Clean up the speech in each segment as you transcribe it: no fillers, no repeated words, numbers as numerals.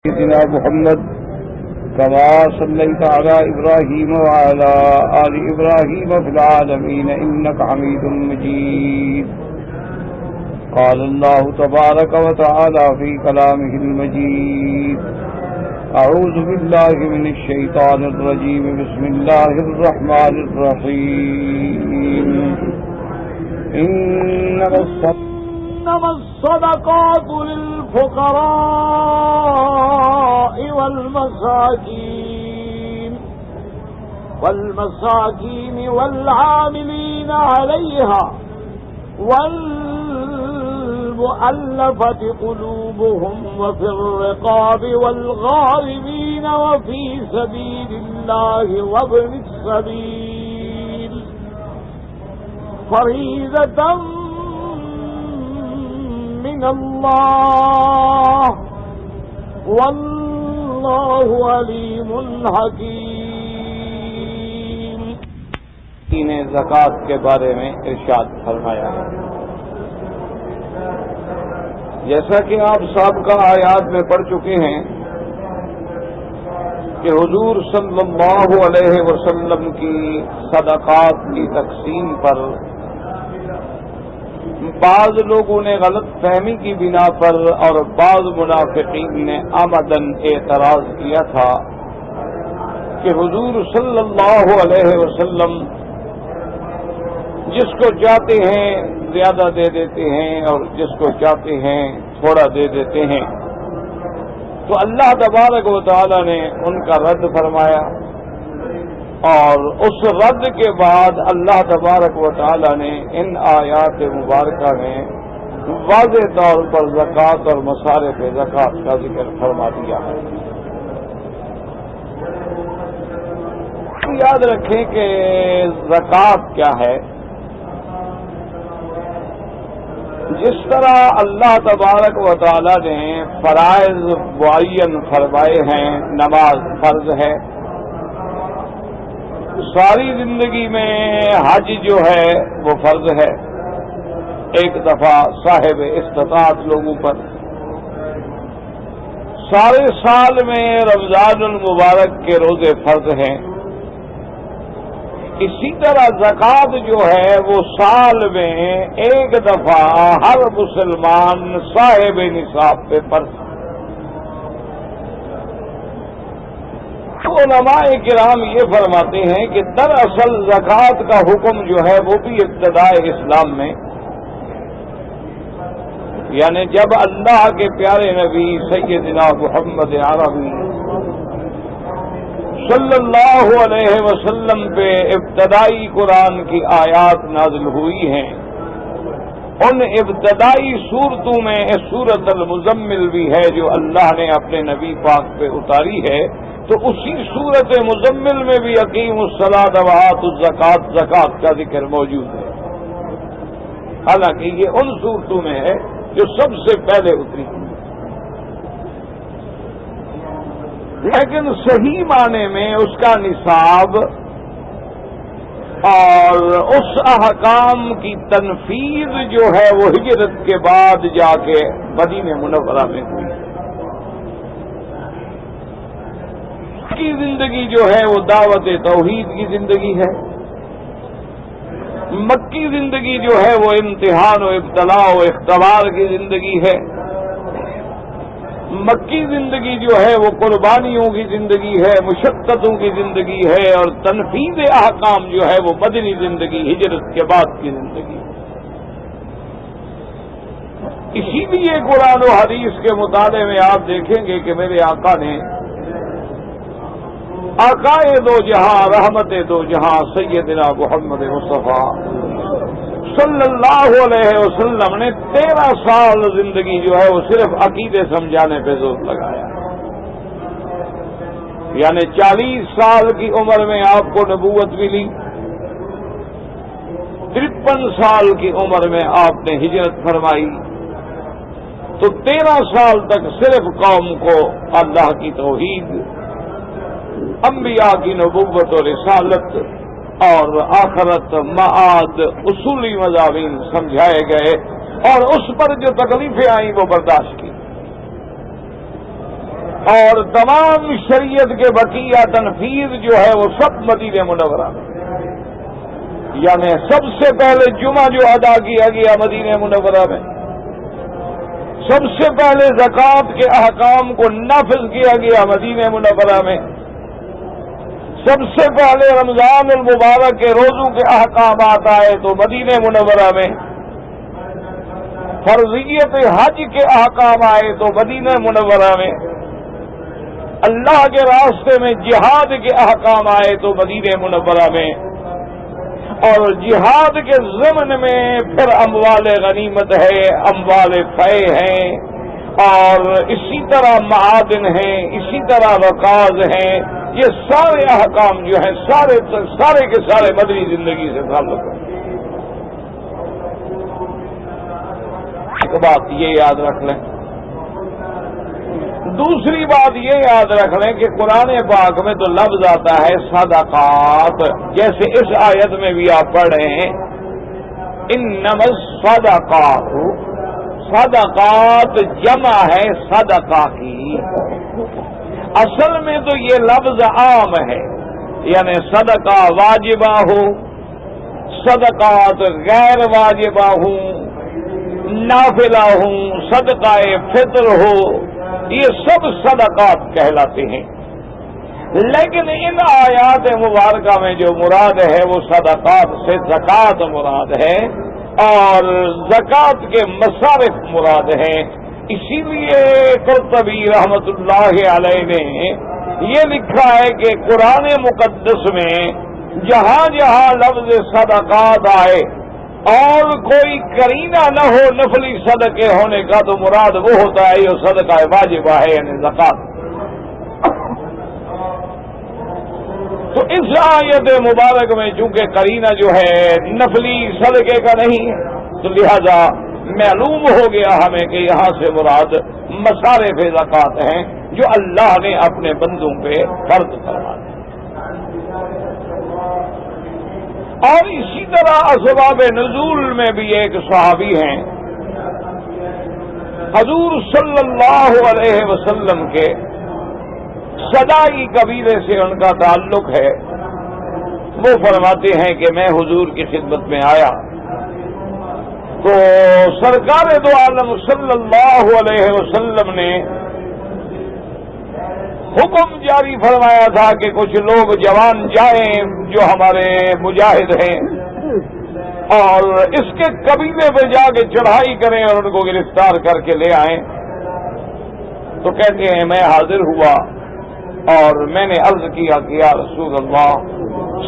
سيدنا محمد كما صليت على إبراهيم وعلى آل إبراهيم في العالمين إنك حميد مجيد. قال الله تبارك وتعالى في كلامه المجيد: أعوذ بالله من الشيطان الرجيم. بسم الله الرحمن الرحيم. إنما الصدقات للفقراء والمساكين والعاملين عليها والمؤلفة قلوبهم وفي الرقاب والغارمين وفي سبيل الله وابن السبيل فريضة من اللہ واللہ علیم حکیم. نے زکوٰۃ کے بارے میں ارشاد فرمایا ہے. جیسا کہ آپ سابقہ آیات میں پڑھ چکے ہیں کہ حضور صلی اللہ علیہ وسلم کی صدقات کی تقسیم پر بعض لوگوں نے غلط فہمی کی بنا پر اور بعض منافقین نے عمدن اعتراض کیا تھا کہ حضور صلی اللہ علیہ وسلم جس کو چاہتے ہیں زیادہ دے دیتے ہیں اور جس کو چاہتے ہیں تھوڑا دے دیتے ہیں. تو اللہ تبارک و تعالی نے ان کا رد فرمایا اور اس رد کے بعد اللہ تبارک و تعالی نے ان آیات مبارکہ میں واضح طور پر زکوٰۃ اور مصارف زکوٰۃ کا ذکر فرما دیا ہے. یاد رکھیں کہ زکوٰۃ کیا ہے. جس طرح اللہ تبارک و تعالی نے فرائض معین فرمائے ہیں، نماز فرض ہے، ساری زندگی میں حج جو ہے وہ فرض ہے، ایک دفعہ صاحب استطاعت لوگوں پر، سارے سال میں رمضان المبارک کے روزے فرض ہیں. اسی طرح زکوٰۃ جو ہے وہ سال میں ایک دفعہ ہر مسلمان صاحب نصاب پہ فرض. علماء کرام یہ فرماتے ہیں کہ دراصل زکوٰۃ کا حکم جو ہے وہ بھی ابتداء اسلام میں، یعنی جب اللہ کے پیارے نبی سیدنا محمد عربی صلی اللہ علیہ وسلم پہ ابتدائی قرآن کی آیات نازل ہوئی ہیں. ان ابتدائی صورتوں میں سورۃ المزمل بھی ہے جو اللہ نے اپنے نبی پاک پہ اتاری ہے. تو اسی سورت مزمل میں بھی اقیم الصلاۃ وآتوا الزکوٰۃ، زکوٰۃ کا ذکر موجود ہے. حالانکہ یہ ان صورتوں میں ہے جو سب سے پہلے اتری، لیکن صحیح معنی میں اس کا نصاب اور اس احکام کی تنفیذ جو ہے وہ ہجرت کے بعد جا کے مدینہ منورہ میں ہوئی. کی زندگی جو ہے وہ دعوت توحید کی زندگی ہے. مکی زندگی جو ہے وہ امتحان و ابتلاء و اختبار کی زندگی ہے. مکی زندگی جو ہے وہ قربانیوں کی زندگی ہے، مشقتوں کی زندگی ہے، اور تنفیذ احکام جو ہے وہ مدنی زندگی، ہجرت کے بعد کی زندگی. اسی لیے قرآن و حدیث کے مطالعے میں آپ دیکھیں گے کہ میرے آقا نے، آقائے دو جہاں، رحمت دو جہاں سیدنا محمد مصطفیٰ صلی اللہ علیہ وسلم نے 13 سال زندگی جو ہے وہ صرف عقیدے سمجھانے پہ زور لگایا. یعنی 40 سال کی عمر میں آپ کو نبوت ملی، 53 سال کی عمر میں آپ نے ہجرت فرمائی. تو 13 سال تک صرف قوم کو اللہ کی توحید، انبیاء کی نبوت و رسالت اور آخرت، معاد، اصولی مضامین سمجھائے گئے اور اس پر جو تکلیفیں آئیں وہ برداشت کی. اور تمام شریعت کے بقیہ تنفیذ جو ہے وہ سب مدینہ منورہ میں، یعنی سب سے پہلے جمعہ جو ادا کیا گیا مدینہ منورہ میں، سب سے پہلے زکوٰۃ کے احکام کو نافذ کیا گیا مدینہ منورہ میں، سب سے پہلے رمضان المبارک کے روزوں کے احکامات آئے تو مدینہ منورہ میں، فرضیت حج کے احکام آئے تو مدینہ منورہ میں، اللہ کے راستے میں جہاد کے احکام آئے تو مدینہ منورہ میں، اور جہاد کے ضمن میں پھر اموال غنیمت ہے، اموال فے ہیں، اور اسی طرح معادن ہیں، اسی طرح رکاز ہیں، یہ سارے احکام جو ہیں سارے کے سارے مدنی زندگی سے تعلق ہیں۔ ایک بات یہ یاد رکھ لیں، دوسری بات یہ یاد رکھ لیں کہ قرآن پاک میں تو لفظ آتا ہے صدقات، جیسے اس آیت میں بھی آپ پڑھ رہے ہیں انما الصدقات، صدقات جمع ہے صدقہ کی، اصل میں تو یہ لفظ عام ہے، یعنی صدقہ واجبہ ہو، صدقات غیر واجبہ ہوں، نافلہ ہوں، صدقہ فطر ہو، یہ سب صدقات کہلاتے ہیں، لیکن ان آیات مبارکہ میں جو مراد ہے وہ صدقات سے زکوٰۃ مراد ہے اور زکوٰۃ کے مصارف مراد ہیں۔ اسی لیے قرطبی رحمت اللہ علیہ نے یہ لکھا ہے کہ قرآن مقدس میں جہاں جہاں لفظ صدقات آئے اور کوئی قرینہ نہ ہو نفلی صدقے ہونے کا تو مراد وہ ہوتا ہے یہ صدقہ واجبہ ہے، یعنی زکوٰۃ۔ تو اس آیت مبارک میں چونکہ قرینہ جو ہے نفلی صدقے کا نہیں ہے تو لہذا معلوم ہو گیا ہمیں کہ یہاں سے مراد مصارف زکوٰۃ ہیں جو اللہ نے اپنے بندوں پہ فرض کروا دی۔ اور اسی طرح اسباب نزول میں بھی ایک صحابی ہیں حضور صلی اللہ علیہ وسلم کے صدائی قبیلے سے ان کا تعلق ہے، وہ فرماتے ہیں کہ میں حضور کی خدمت میں آیا تو سرکار دو عالم صلی اللہ علیہ وسلم نے حکم جاری فرمایا تھا کہ کچھ لوگ جوان جائیں جو ہمارے مجاہد ہیں اور اس کے قبیلے پہ جا کے چڑھائی کریں اور ان کو گرفتار کر کے لے آئیں۔ تو کہتے ہیں میں حاضر ہوا اور میں نے عرض کیا کہ یا رسول اللہ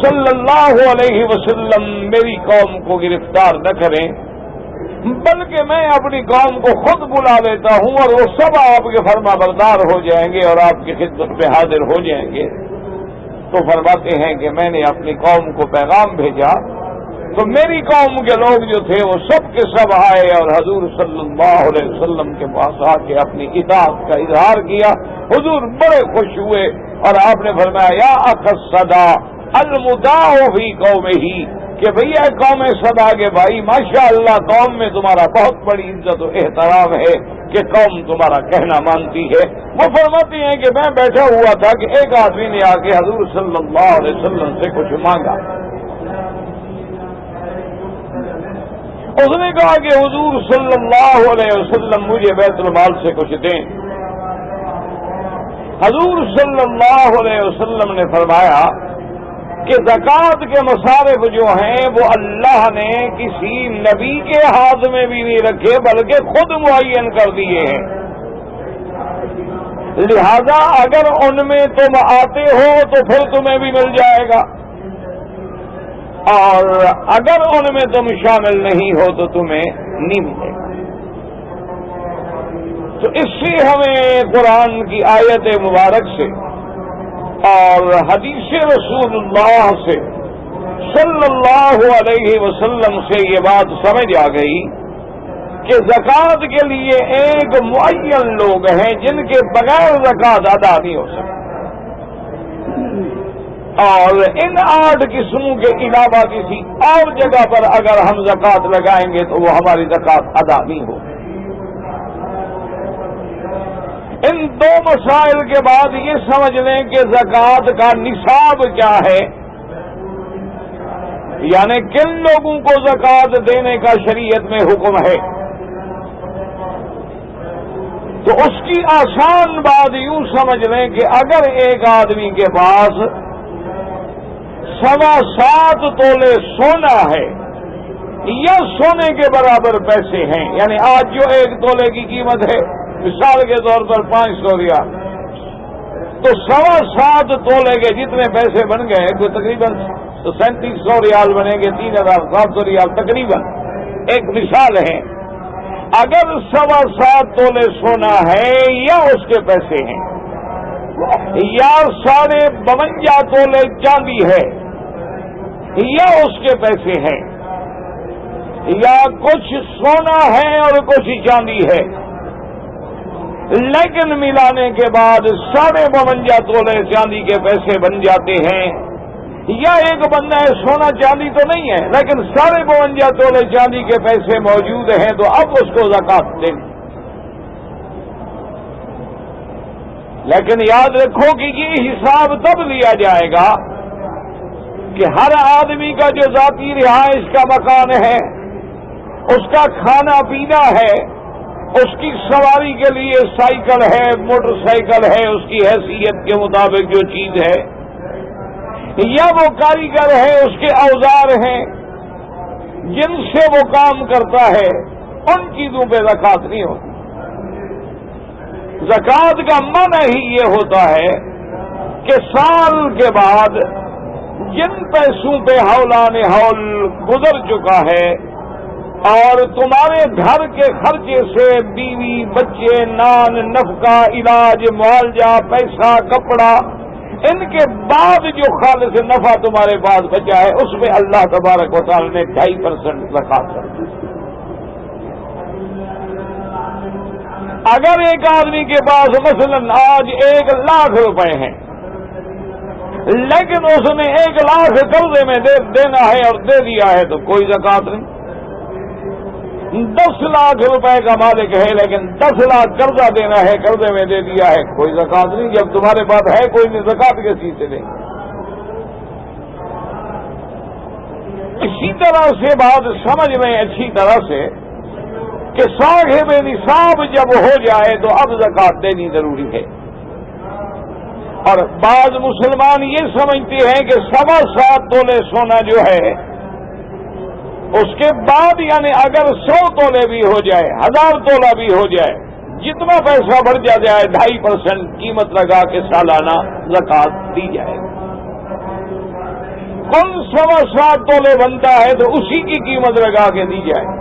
صلی اللہ علیہ وسلم میری قوم کو گرفتار نہ کریں بلکہ میں اپنی قوم کو خود بلا لیتا ہوں اور وہ سب آپ کے فرما بردار ہو جائیں گے اور آپ کی خدمت پہ حاضر ہو جائیں گے۔ تو فرماتے ہیں کہ میں نے اپنی قوم کو پیغام بھیجا تو میری قوم کے لوگ جو تھے وہ سب کے سب آئے اور حضور صلی اللہ علیہ وسلم کے پاس آ کے اپنی اطاعت کا اظہار کیا۔ حضور بڑے خوش ہوئے اور آپ نے فرمایا یا اخ الصدا المداع فی قومہ، کہ بھیا قوم صدا کے بھائی ماشاء اللہ قوم میں تمہارا بہت بڑی عزت و احترام ہے کہ قوم تمہارا کہنا مانتی ہے۔ وہ فرماتے ہیں کہ میں بیٹھا ہوا تھا کہ ایک آدمی نے آ کے حضور صلی اللہ علیہ وسلم سے کچھ مانگا، اس نے کہا کہ حضور صلی اللہ علیہ وسلم مجھے بیت المال سے کچھ دیں۔ حضور صلی اللہ علیہ وسلم نے فرمایا کہ زکوٰۃ کے مصارف جو ہیں وہ اللہ نے کسی نبی کے ہاتھ میں بھی نہیں رکھے بلکہ خود معین کر دیے ہیں، لہذا اگر ان میں تم آتے ہو تو پھر تمہیں بھی مل جائے گا اور اگر ان میں تم شامل نہیں ہو تو تمہیں نہیں ملے گا۔ تو اس سے ہمیں قرآن کی آیت مبارک سے اور حدیث رسول اللہ سے صلی اللہ علیہ وسلم سے یہ بات سمجھ آ گئی کہ زکوٰۃ کے لیے ایک معین لوگ ہیں جن کے بغیر زکوٰۃ ادا نہیں ہو سکتی، اور ان 8 قسموں کے علاوہ کسی اور جگہ پر اگر ہم زکوٰۃ لگائیں گے تو وہ ہماری زکوٰۃ ادا نہیں ہوگی۔ ان دو مسائل کے بعد یہ سمجھ لیں کہ زکوٰۃ کا نصاب کیا ہے، یعنی کن لوگوں کو زکوٰۃ دینے کا شریعت میں حکم ہے، تو اس کی آسان بات یوں سمجھ لیں کہ اگر ایک آدمی کے پاس 7.25 تولے سونا ہے یا سونے کے برابر پیسے ہیں، یعنی آج جو 1 تولے کی قیمت ہے مثال کے طور پر 500 ریال، تو 7.25 تولے کے جتنے پیسے بن گئے تو تقریباً 3700 ریال بنیں گے، 3700 ریال تقریباً، ایک مثال ہے۔ اگر 7.25 تولے سونا ہے یا اس کے پیسے ہیں، یا 52 تولے چاندی ہے یا اس کے پیسے ہیں، یا کچھ سونا ہے اور کچھ چاندی ہے، لیکن ملانے کے بعد 52 تولے چاندی کے پیسے بن جاتے ہیں، یا ایک بندہ ہے سونا چاندی تو نہیں ہے لیکن 52 تولے چاندی کے پیسے موجود ہیں، تو اب اس کو زکوٰۃ دیں۔ لیکن یاد رکھو کہ یہ حساب تب لیا جائے گا کہ ہر آدمی کا جو ذاتی رہائش کا مکان ہے، اس کا کھانا پینا ہے، اس کی سواری کے لیے سائیکل ہے، موٹر سائیکل ہے، اس کی حیثیت کے مطابق جو چیز ہے، یا وہ کاریگر ہے، اس کے اوزار ہیں جن سے وہ کام کرتا ہے، ان چیزوں پہ زکوٰۃ نہیں ہوتی۔ زکوٰۃ کا معنی ہی یہ ہوتا ہے کہ سال کے بعد جن پیسوں پہ ہولان ہول گزر چکا ہے اور تمہارے گھر کے خرچے سے بیوی بچے نان نفقہ علاج معالجہ پیسہ کپڑا ان کے بعد جو خالص نفع تمہارے پاس بچا ہے اس میں اللہ تبارک و تعالی نے 2.5% زکوٰۃ کر دی۔ اگر ایک آدمی کے پاس مثلا آج 1 لاکھ روپے ہیں لیکن اس نے 1 لاکھ قرضے میں دینا ہے اور دے دیا ہے تو کوئی زکوٰۃ نہیں۔ 10 لاکھ روپے کا مالک ہے لیکن 10 لاکھ قرضہ دینا ہے، قرضے میں دے دیا ہے، کوئی زکوٰۃ نہیں۔ جب تمہارے پاس ہے کوئی نہیں، زکوٰۃ کے چیز سے دیں۔ اسی طرح سے بات سمجھ لیں اچھی طرح سے کہ صاحب نصاب جب ہو جائے تو اب زکوٰۃ دینی ضروری ہے۔ اور بعض مسلمان یہ سمجھتے ہیں کہ 7.25 تولے سونا جو ہے اس کے بعد یعنی اگر 100 تولے بھی ہو جائے 1000 تولا بھی ہو جائے جتنا پیسہ بڑھ جائے 2.5% قیمت لگا کے سالانہ زکوٰۃ دی جائے۔ کل 7.25 تولے بنتا ہے تو اسی کی قیمت لگا کے دی جائے۔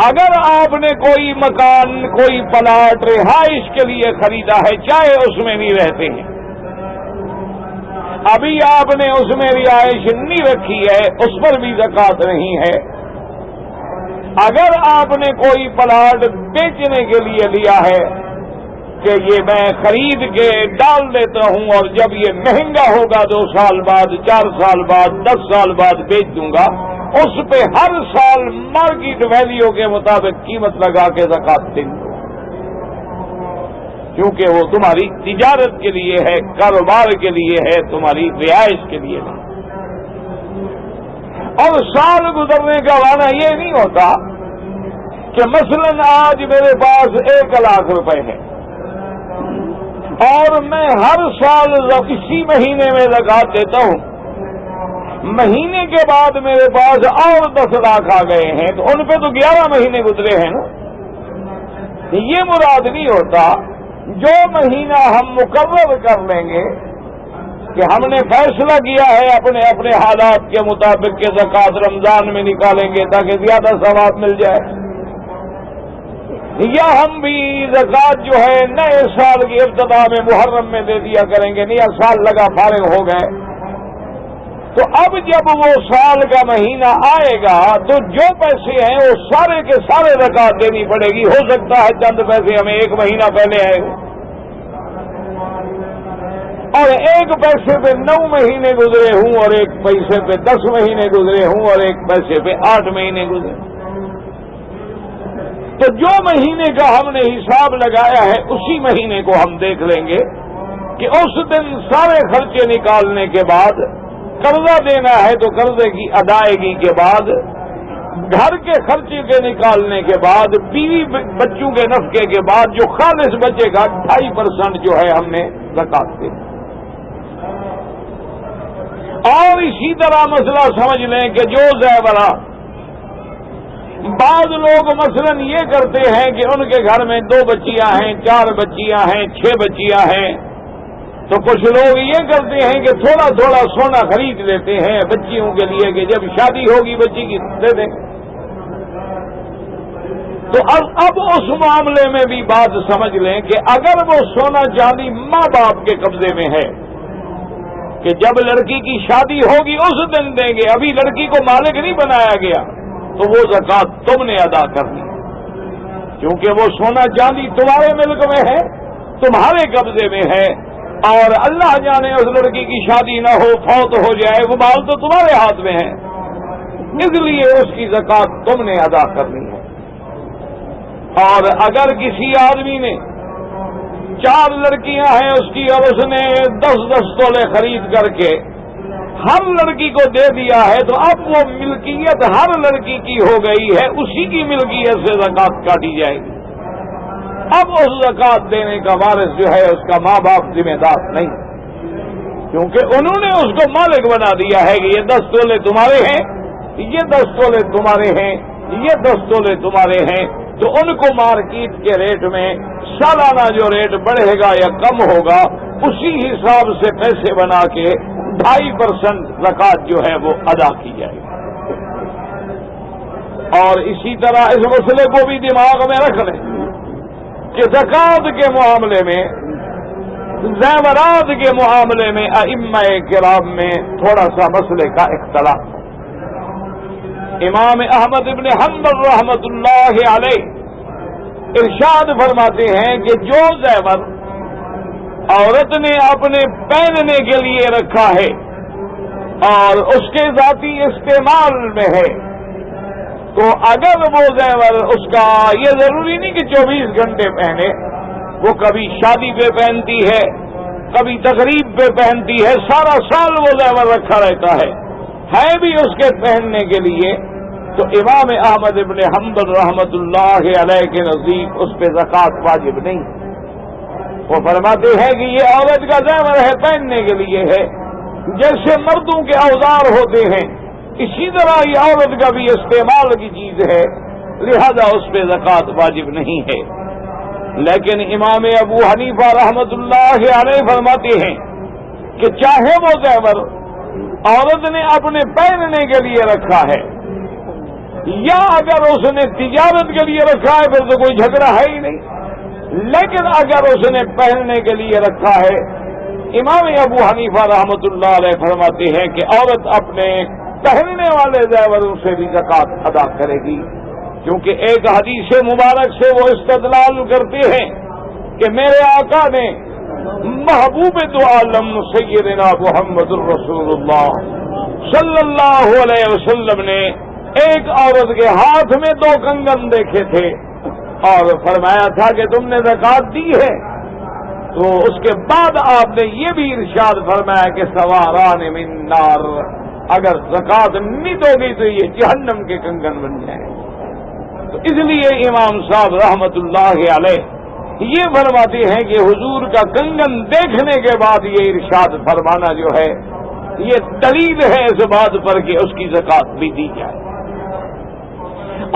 اگر آپ نے کوئی مکان کوئی پلاٹ رہائش کے لیے خریدا ہے چاہے اس میں نہیں رہتے ہیں، ابھی آپ نے اس میں رہائش نہیں رکھی ہے اس پر بھی زکوٰۃ نہیں ہے۔ اگر آپ نے کوئی پلاٹ بیچنے کے لیے لیا ہے کہ یہ میں خرید کے ڈال دیتا ہوں اور جب یہ مہنگا ہوگا 2 سال بعد 4 سال بعد 10 سال بعد بیچ دوں گا، اس پہ ہر سال مارکیٹ ویلیو کے مطابق قیمت لگا کے زکوٰۃ دیں، کیونکہ وہ تمہاری تجارت کے لیے ہے، کاروبار کے لیے ہے، تمہاری رہائش کے لیے نہیں۔ اور سال گزرنے کا معنی یہ نہیں ہوتا کہ مثلا آج میرے پاس 1 لاکھ روپے ہے اور میں ہر سال اسی مہینے میں زکوٰۃ دیتا ہوں، مہینے کے بعد میرے پاس اور 10 لاکھ آ گئے ہیں تو ان پہ تو 11 مہینے گزرے ہیں نا۔ یہ مراد نہیں ہوتا، جو مہینہ ہم مقرر کر لیں گے کہ ہم نے فیصلہ کیا ہے اپنے حالات کے مطابق کہ زکوٰۃ رمضان میں نکالیں گے تاکہ زیادہ ثواب مل جائے، یا ہم بھی زکوٰۃ جو ہے نئے سال کی ابتدا میں محرم میں دے دیا کریں گے، نیا سال لگا فارغ ہو گئے، تو اب جب وہ سال کا مہینہ آئے گا تو جو پیسے ہیں وہ سارے کے سارے زکوٰۃ دینی پڑے گی۔ ہو سکتا ہے چند پیسے ہمیں 1 مہینہ پہلے آئے اور 1 پیسے پہ 9 مہینے گزرے ہوں اور 1 پیسے پہ 10 مہینے گزرے ہوں اور 1 پیسے پہ 8 مہینے گزرے۔ تو جو مہینے کا ہم نے حساب لگایا ہے اسی مہینے کو ہم دیکھ لیں گے کہ اس دن سارے خرچے نکالنے کے بعد قرضہ دینا ہے تو قرضے کی ادائیگی کے بعد گھر کے خرچے کے نکالنے کے بعد بیوی بچوں کے نفقے کے بعد جو خالص بچے گا 2.5% جو ہے ہم نے زکات دے. اور اسی طرح مسئلہ سمجھ لیں کہ جو زیورات بعض لوگ مثلا یہ کرتے ہیں کہ ان کے گھر میں 2 بچیاں ہیں 4 بچیاں ہیں 6 بچیاں ہیں تو کچھ لوگ یہ کرتے ہیں کہ تھوڑا تھوڑا سونا خرید لیتے ہیں بچیوں کے لیے کہ جب شادی ہوگی بچی کی دے دیں. تو اب اس معاملے میں بھی بات سمجھ لیں کہ اگر وہ سونا چاندی ماں باپ کے قبضے میں ہے کہ جب لڑکی کی شادی ہوگی اس دن دیں گے, ابھی لڑکی کو مالک نہیں بنایا گیا, تو وہ زکات تم نے ادا کرنی کیونکہ وہ سونا چاندی تمہارے ملک میں ہے, تمہارے قبضے میں ہے, اور اللہ جانے اس لڑکی کی شادی نہ ہو, فوت ہو جائے, وہ مال تو تمہارے ہاتھ میں ہے, اس لیے اس کی زکات تم نے ادا کرنی ہے. اور اگر کسی آدمی نے 4 لڑکیاں ہیں اس کی اور اس نے 10-10 تولے خرید کر کے ہر لڑکی کو دے دیا ہے تو اب وہ ملکیت ہر لڑکی کی ہو گئی ہے, اسی کی ملکیت سے زکات کاٹی جائے گی. اب اس زکات دینے کا وارث جو ہے اس کا ماں باپ ذمہ دار نہیں, کیونکہ انہوں نے اس کو مالک بنا دیا ہے کہ یہ 10 تولے تمہارے ہیں, یہ 10 تولے تمہارے ہیں, یہ 10 تولے تمہارے ہیں. تو ان کو مارکیٹ کے ریٹ میں سالانہ جو ریٹ بڑھے گا یا کم ہوگا اسی حساب سے پیسے بنا کے 2.5% زکات جو ہے وہ ادا کی جائے گی. اور اسی طرح اس مسئلے کو بھی دماغ میں رکھ لیں کہ زکات کے معاملے میں زیورات کے معاملے میں ائمہ کرام میں تھوڑا سا مسئلے کا اختلاف. امام احمد ابن حنبل رحمۃ اللہ علیہ ارشاد فرماتے ہیں کہ جو زیور عورت نے اپنے پہننے کے لیے رکھا ہے اور اس کے ذاتی استعمال میں ہے تو اگر وہ زیور اس کا یہ ضروری نہیں کہ 24 گھنٹے پہنے, وہ کبھی شادی پہ پہنتی ہے, کبھی تقریب پہ پہنتی ہے, سارا سال وہ زیور رکھا رہتا ہے بھی اس کے پہننے کے لیے, تو امام احمد ابن حنبل رحمۃ اللہ علیہ کے نزدیک اس پہ زکات واجب نہیں. وہ فرماتے ہیں کہ یہ عورت کا زیور ہے, پہننے کے لیے ہے, جیسے مردوں کے اوزار ہوتے ہیں اسی طرح یہ عورت کا بھی استعمال کی چیز ہے, لہذا اس پہ زکات واجب نہیں ہے. لیکن امام ابو حنیفہ رحمۃ اللہ علیہ فرماتے ہیں کہ چاہے وہ زیور عورت نے اپنے پہننے کے لیے رکھا ہے یا اگر اس نے تجارت کے لیے رکھا ہے پھر تو کوئی جھگڑا ہے ہی نہیں, لیکن اگر اس نے پہننے کے لیے رکھا ہے, امام ابو حنیفہ رحمۃ اللہ علیہ فرماتے ہیں کہ عورت اپنے پہننے والے زیوروں سے بھی زکات ادا کرے گی, کیونکہ ایک حدیث مبارک سے وہ استدلال کرتے ہیں کہ میرے آقا نے محبوب دو عالم سیدنا محمد الرسول اللہ صلی اللہ علیہ وسلم نے ایک عورت کے ہاتھ میں 2 کنگن دیکھے تھے اور فرمایا تھا کہ تم نے زکات دی ہے, تو اس کے بعد آپ نے یہ بھی ارشاد فرمایا کہ سواران من نار, اگر زکات نہیں دو گی تو یہ جہنم کے کنگن بن جائیں. تو اس لیے امام صاحب رحمت اللہ علیہ یہ فرماتے ہیں کہ حضور کا کنگن دیکھنے کے بعد یہ ارشاد فرمانا جو ہے یہ دلیل ہے اس بات پر کہ اس کی زکات بھی دی جائے.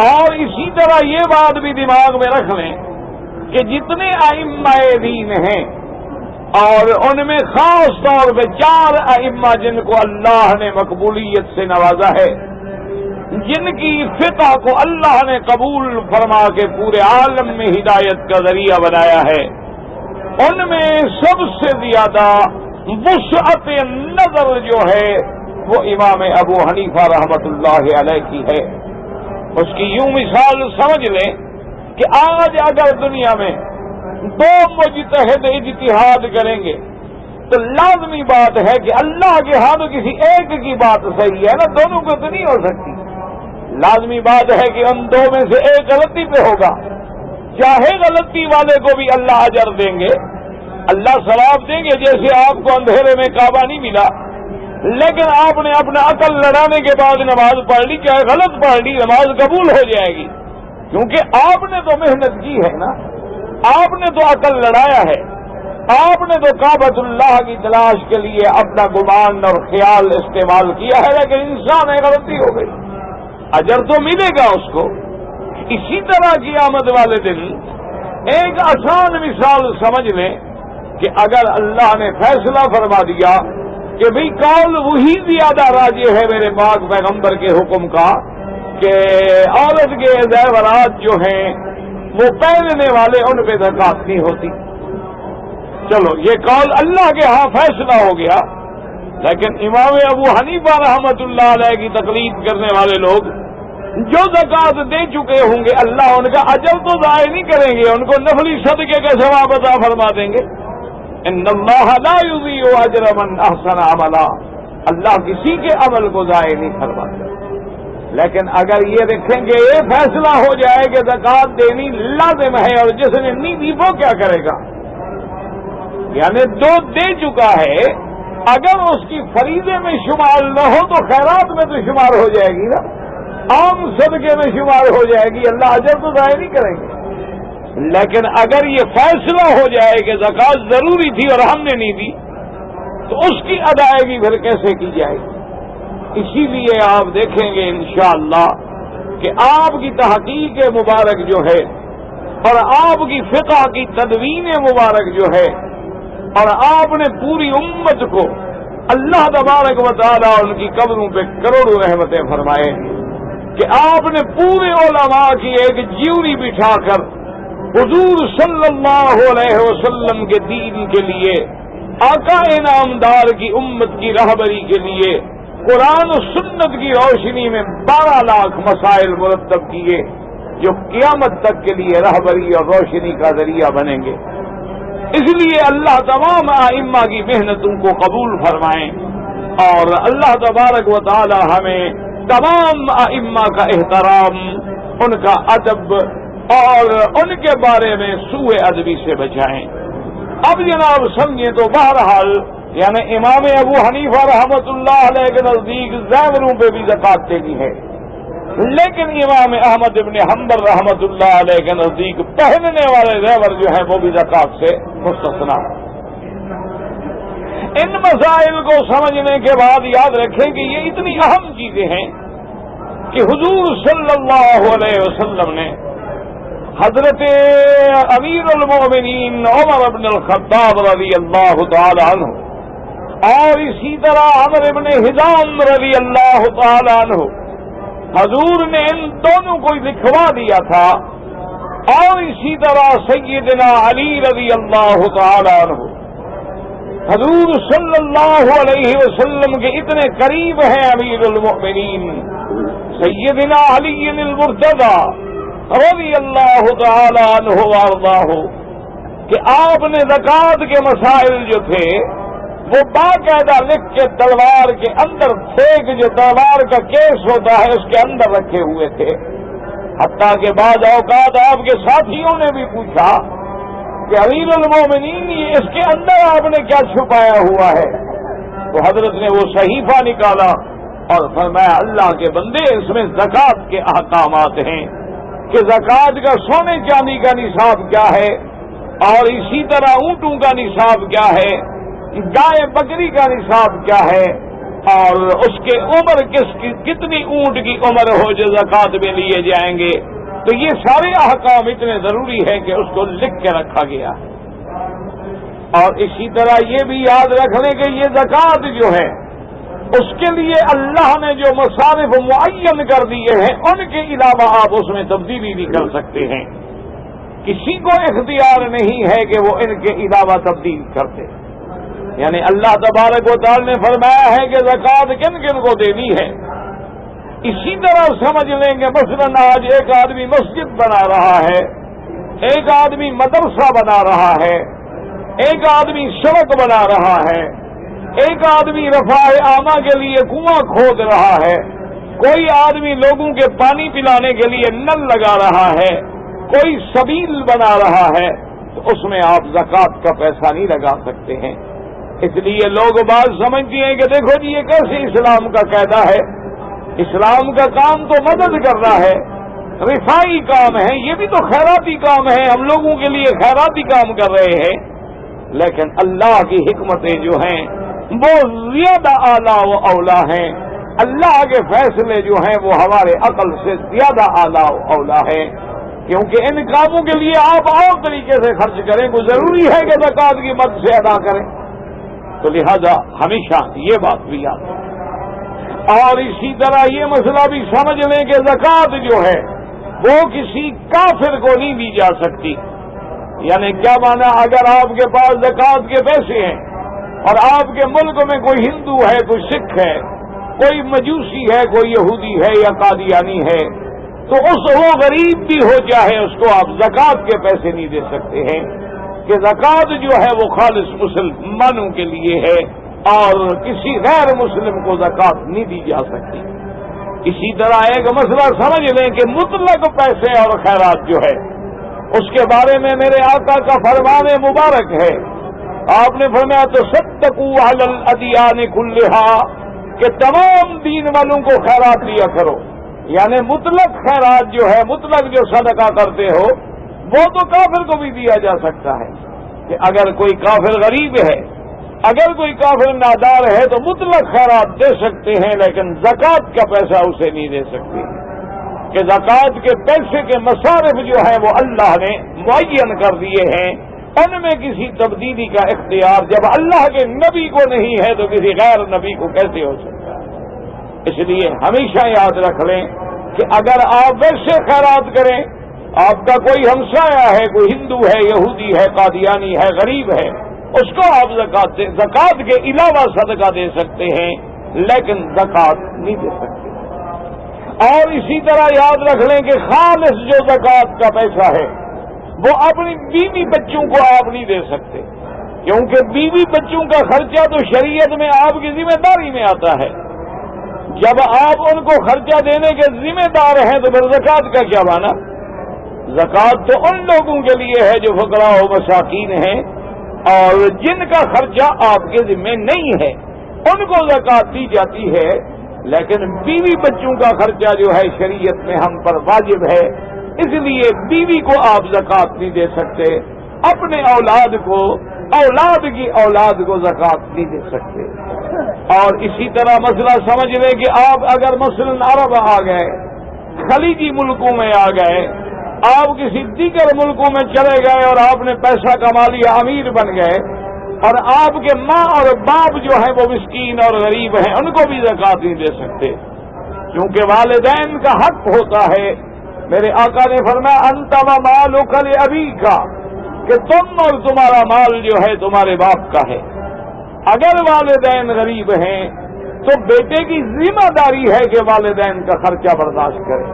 اور اسی طرح یہ بات بھی دماغ میں رکھ لیں کہ جتنے ائمہ دین ہیں اور ان میں خاص طور پہ 4 ائمہ جن کو اللہ نے مقبولیت سے نوازا ہے, جن کی فقہ کو اللہ نے قبول فرما کے پورے عالم میں ہدایت کا ذریعہ بنایا ہے, ان میں سب سے زیادہ وسعت نظر جو ہے وہ امام ابو حنیفہ رحمۃ اللہ علیہ کی ہے. اس کی یوں مثال سمجھ لیں کہ آج اگر دنیا میں 2 مجتہد اجتہاد کریں گے تو لازمی بات ہے کہ اللہ کے ہاں تو کسی ایک کی بات صحیح ہے نا, دونوں کو تو نہیں ہو سکتی. لازمی بات ہے کہ ان 2 میں سے ایک غلطی پہ ہوگا, چاہے غلطی والے کو بھی اللہ اجر دیں گے، اللہ ثواب دیں گے. جیسے آپ کو اندھیرے میں کعبہ نہیں ملا، لیکن آپ نے اپنا عقل لڑانے کے بعد نماز پڑھ لی، چاہے غلط پڑھ لی، نماز قبول ہو جائے گی، کیونکہ آپ نے تو محنت کی ہے نا، آپ نے تو عقل لڑایا ہے، آپ نے تو کعبۃ اللہ کی تلاش کے لیے اپنا گمان اور خیال استعمال کیا ہے، لیکن انسان ہے، غلطی ہو گئی، اجر تو ملے گا اس کو. اسی طرح قیامت والے دن ایک آسان مثال سمجھ لیں کہ اگر اللہ نے فیصلہ فرما دیا کہ بھئی قول وہی زیادہ راجح ہے میرے پاک پیغمبر کے حکم کا کہ عورت کے زیورات جو ہیں وہ پہننے والے ان پہ زکات نہیں ہوتی. چلو یہ قول اللہ کے ہاں فیصلہ ہو گیا، لیکن امام ابو حنیفہ رحمۃ اللہ علیہ کی تقلید کرنے والے لوگ جو زکات دے چکے ہوں گے اللہ ان کا اجر تو ضائع نہیں کریں گے، ان کو نفلی صدقے کا ثواب عطا فرما دیں گے. ان اللہ لا یضیع اجر من احسن عملا، اللہ کسی کے عمل کو ضائع نہیں فرماتا. لیکن اگر یہ دیکھیں گے یہ فیصلہ ہو جائے کہ زکات دینی لازم ہے اور جس نے نہیں دی وہ کیا کرے گا، یعنی دو دے چکا ہے، اگر اس کی فریضے میں شمار نہ ہو تو خیرات میں تو شمار ہو جائے گی نا، عام صدقے میں شمار ہو جائے گی، اللہ اجر تو ضائع نہیں کریں گے. لیکن اگر یہ فیصلہ ہو جائے کہ زکات ضروری تھی اور ہم نے نہیں دی تو اس کی ادائیگی پھر کیسے کی جائے گی. اسی لیے آپ دیکھیں گے انشاءاللہ کہ آپ کی تحقیق مبارک جو ہے اور آپ کی فقہ کی تدوین مبارک جو ہے اور آپ نے پوری امت کو اللہ تبارک و تعالی ان کی قبروں پہ کروڑوں رحمتیں فرمائے کہ آپ نے پورے علماء کی ایک جیوری بٹھا کر حضور صلی اللہ علیہ وسلم کے دین کے لیے، آقا انعامدار کی امت کی رہبری کے لیے قرآن و سنت کی روشنی میں 12 لاکھ مسائل مرتب کیے جو قیامت تک کے لیے رہبری اور روشنی کا ذریعہ بنیں گے. اس لیے اللہ تمام ائمہ کی محنتوں کو قبول فرمائیں اور اللہ تبارک و تعالی ہمیں تمام ائمہ کا احترام، ان کا ادب اور ان کے بارے میں سوء ادبی سے بچائیں. اب جناب سمجھیں تو بہرحال یعنی امام ابو حنیفہ رحمۃ اللہ علیہ کے نزدیک زیوروں پہ بھی زکات دینی ہے، لیکن امام احمد ابن حنبل رحمۃ اللہ علیہ کے نزدیک پہننے والے زیور جو ہیں وہ بھی زکات سے مستثنا. ان مسائل کو سمجھنے کے بعد یاد رکھیں کہ یہ اتنی اہم چیزیں ہیں کہ حضور صلی اللہ علیہ وسلم نے حضرت امیر المومنین عمر بن الخطاب رضی اللہ تعالی عنہ اور اسی طرح عمر بن حزام رضی اللہ تعالی عنہ، حضور نے ان دونوں کو لکھوا دیا تھا، اور اسی طرح سیدنا علی رضی اللہ تعالی عنہ حضور صلی اللہ علیہ وسلم کے اتنے قریب ہیں امیر المؤمنین سیدنا علی المرتضی رضی اللہ تعالی عنہ وارضاہ کہ آپ نے زکات کے مسائل جو تھے وہ باقاعدہ لکھ کے تلوار کے اندر پھینک، جو تلوار کا کیس ہوتا ہے اس کے اندر رکھے ہوئے تھے. حتیٰ کہ بعض اوقات آپ کے ساتھیوں نے بھی پوچھا کہ امیر المومنین اس کے اندر آپ نے کیا چھپایا ہوا ہے، تو حضرت نے وہ صحیفہ نکالا اور فرمایا اللہ کے بندے اس میں زکات کے احکامات ہیں کہ زکات کا سونے چاندی کا نصاب کیا ہے، اور اسی طرح اونٹوں کا نصاب کیا ہے، گائے بکری کا نصاب کیا ہے، اور اس کے عمر کتنی اونٹ کی عمر ہو جو زکات میں لیے جائیں گے. تو یہ سارے احکام اتنے ضروری ہیں کہ اس کو لکھ کے رکھا گیا. اور اسی طرح یہ بھی یاد رکھ لیں کہ یہ زکات جو ہے اس کے لیے اللہ نے جو مصارف معین کر دیے ہیں ان کے علاوہ آپ اس میں تبدیلی بھی کر سکتے ہیں. کسی کو اختیار نہیں ہے کہ وہ ان کے علاوہ تبدیل کرتے. یعنی اللہ تبارک و تعالی نے فرمایا ہے کہ زکات کن کن کو دینی ہے. اسی طرح سمجھ لیں گے مثلاً آج ایک آدمی مسجد بنا رہا ہے، ایک آدمی مدرسہ بنا رہا ہے، ایک آدمی سڑک بنا رہا ہے، ایک آدمی رفاع عامہ کے لیے کنواں کھود رہا ہے، کوئی آدمی لوگوں کے پانی پلانے کے لیے نل لگا رہا ہے، کوئی سبیل بنا رہا ہے تو اس میں آپ زکوٰۃ کا پیسہ نہیں لگا سکتے ہیں۔ اس لیے لوگ بات سمجھتے ہیں کہ دیکھو جی یہ کیسے اسلام کا قاعدہ ہے، اسلام کا کام تو مدد کرنا ہے، رفائی کام ہے، یہ بھی تو خیراتی کام ہے، ہم لوگوں کے لیے خیراتی کام کر رہے ہیں، لیکن اللہ کی حکمتیں جو ہیں وہ زیادہ اعلیٰ و اولا ہیں، اللہ کے فیصلے جو ہیں وہ ہمارے عقل سے زیادہ اعلیٰ و اولا ہے، کیونکہ ان کاموں کے لیے آپ اور طریقے سے خرچ کریں، کوئی ضروری ہے کہ زکوٰۃ کی مد سے ادا کریں، تو لہذا ہمیشہ یہ بات بھی یاد رکھیں۔ اور اسی طرح یہ مسئلہ بھی سمجھ لیں کہ زکوٰۃ جو ہے وہ کسی کافر کو نہیں دی جا سکتی، یعنی کیا مانا، اگر آپ کے پاس زکوٰۃ کے پیسے ہیں اور آپ کے ملک میں کوئی ہندو ہے، کوئی سکھ ہے، کوئی مجوسی ہے، کوئی یہودی ہے یا قادیانی ہے، تو وہ غریب بھی ہو چاہے اس کو آپ زکوٰۃ کے پیسے نہیں دے سکتے ہیں، کہ زکوٰۃ جو ہے وہ خالص مسلمانوں کے لیے ہے اور کسی غیر مسلم کو زکوٰۃ نہیں دی جا سکتی۔ اسی طرح ایک مسئلہ سمجھ لیں کہ مطلق پیسے اور خیرات جو ہے اس کے بارے میں میرے آقا کا فرمان مبارک ہے، آپ نے فرمایا تصدقوا علی الادیان کلھا، کہ تمام دین والوں کو خیرات دیا کرو، یعنی مطلق خیرات جو ہے، مطلق جو صدقہ کرتے ہو وہ تو کافر کو بھی دیا جا سکتا ہے، کہ اگر کوئی کافر غریب ہے، اگر کوئی کافر نادار ہے تو مطلق خیرات دے سکتے ہیں، لیکن زکوٰۃ کا پیسہ اسے نہیں دے سکتے، کہ زکوٰۃ کے پیسے کے مصارف جو ہیں وہ اللہ نے معین کر دیے ہیں، ان میں کسی تبدیلی کا اختیار جب اللہ کے نبی کو نہیں ہے تو کسی غیر نبی کو کیسے ہو سکتا ہے؟ اس لیے ہمیشہ یاد رکھ لیں کہ اگر آپ ویسے خیرات کریں، آپ کا کوئی ہمسایہ ہے، کوئی ہندو ہے، یہودی ہے، قادیانی ہے، غریب ہے، اس کو آپ زکوٰۃ کے علاوہ صدقہ دے سکتے ہیں، لیکن زکوٰۃ نہیں دے سکتے۔ اور اسی طرح یاد رکھ لیں کہ خالص جو زکوٰۃ کا پیسہ ہے وہ اپنی بیوی بچوں کو آپ نہیں دے سکتے، کیونکہ بیوی بچوں کا خرچہ تو شریعت میں آپ کی ذمہ داری میں آتا ہے، جب آپ ان کو خرچہ دینے کے ذمہ دار ہیں تو پھر زکوٰۃ کا کیا معنی؟ زکوٰۃ تو ان لوگوں کے لیے ہے جو فقراء و مساکین ہیں اور جن کا خرچہ آپ کے ذمہ نہیں ہے، ان کو زکوٰۃ دی جاتی ہے، لیکن بیوی بچوں کا خرچہ جو ہے شریعت میں ہم پر واجب ہے، اس لیے بیوی کو آپ زکوٰۃ نہیں دے سکتے، اپنے اولاد کو، اولاد کی اولاد کو زکوٰۃ نہیں دے سکتے۔ اور اسی طرح مسئلہ سمجھ لیں کہ آپ اگر مثلاً عرب آ گئے، خلیجی ملکوں میں آ گئے، آپ کسی دیگر ملکوں میں چلے گئے اور آپ نے پیسہ کما لیا، امیر بن گئے، اور آپ کے ماں اور باپ جو ہیں وہ مسکین اور غریب ہیں، ان کو بھی زکوٰۃ نہیں دے سکتے، کیونکہ والدین کا حق ہوتا ہے۔ میرے آقا نے فرمایا انت و مالک لابیک، کہ تم اور تمہارا مال جو ہے تمہارے باپ کا ہے۔ اگر والدین غریب ہیں تو بیٹے کی ذمہ داری ہے کہ والدین کا خرچہ برداشت کرے۔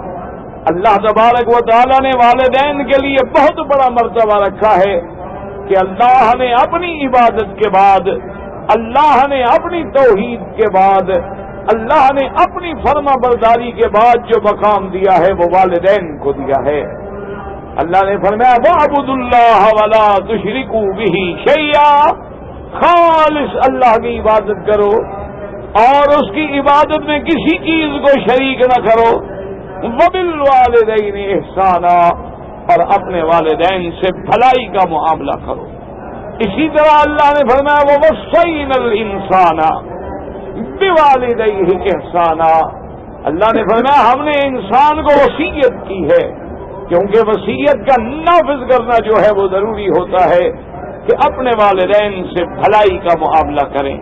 اللہ تبارک و تعالیٰ نے والدین کے لیے بہت بڑا مرتبہ رکھا ہے کہ اللہ نے اپنی عبادت کے بعد، اللہ نے اپنی توحید کے بعد، اللہ نے اپنی فرما برداری کے بعد جو مقام دیا ہے وہ والدین کو دیا ہے۔ اللہ نے فرمایا وَاعْبُدُوا اللَّهَ وَلَا تُشْرِكُوا بِهِ شَيْئًا، خالص اللہ کی عبادت کرو اور اس کی عبادت میں کسی چیز کو شریک نہ کرو، وَبِالْوَالِدَيْنِ إِحْسَانًا، اور اپنے والدین سے بھلائی کا معاملہ کرو۔ اسی طرح اللہ نے فرمایا وَوَصَّيْنَا الْإِنسَانَ بِوَالِدَيْهِ إِحْسَانًا، اللہ نے فرمایا ہم نے انسان کو وصیت کی ہے، کیونکہ وصیت کا نافذ کرنا جو ہے وہ ضروری ہوتا ہے کہ اپنے والدین سے بھلائی کا معاملہ کریں۔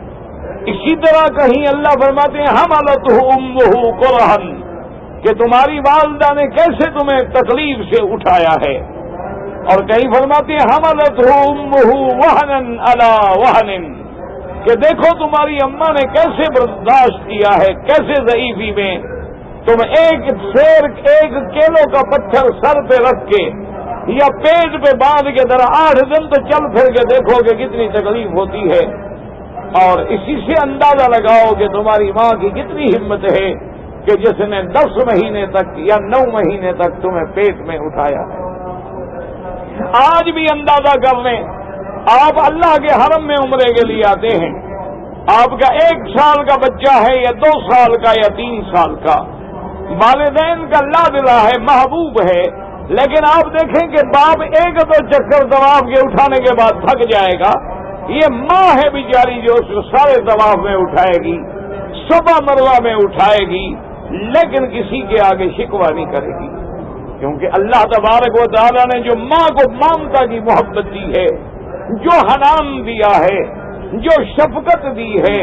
اسی طرح کہیں اللہ فرماتے ہیں حملتہ امہ کرہا، کہ تمہاری والدہ نے کیسے تمہیں تکلیف سے اٹھایا ہے، اور کہیں فرماتے ہیں حملتہ امہ وہنا علی وہن، کہ دیکھو تمہاری اماں نے کیسے برداشت کیا ہے، کیسے ضعیفی میں تم ایک کیلو کا پتھر سر پہ رکھ کے یا پیٹ پہ باندھ کے ذرا 8 دن تو چل پھر کے دیکھو کہ کتنی تکلیف ہوتی ہے، اور اسی سے اندازہ لگاؤ کہ تمہاری ماں کی کتنی ہمت ہے کہ جس نے 10 مہینے تک یا 9 مہینے تک تمہیں پیٹ میں اٹھایا ہے۔ آج بھی اندازہ کر لیں، آپ اللہ کے حرم میں عمرے کے لیے آتے ہیں، آپ کا 1 سال کا بچہ ہے یا 2 سال کا یا 3 سال کا، والدین کا لادلا ہے، محبوب ہے، لیکن آپ دیکھیں کہ باپ ایک تو چکر طواف کے اٹھانے کے بعد تھک جائے گا، یہ ماں ہے بیچاری جو اس کو سارے طواف میں اٹھائے گی، صفا مروہ میں اٹھائے گی، لیکن کسی کے آگے شکوہ نہیں کرے گی، کیونکہ اللہ تبارک و تعالیٰ نے جو ماں کو ممتا کی محبت دی ہے، جو حنان دیا ہے، جو شفقت دی ہے،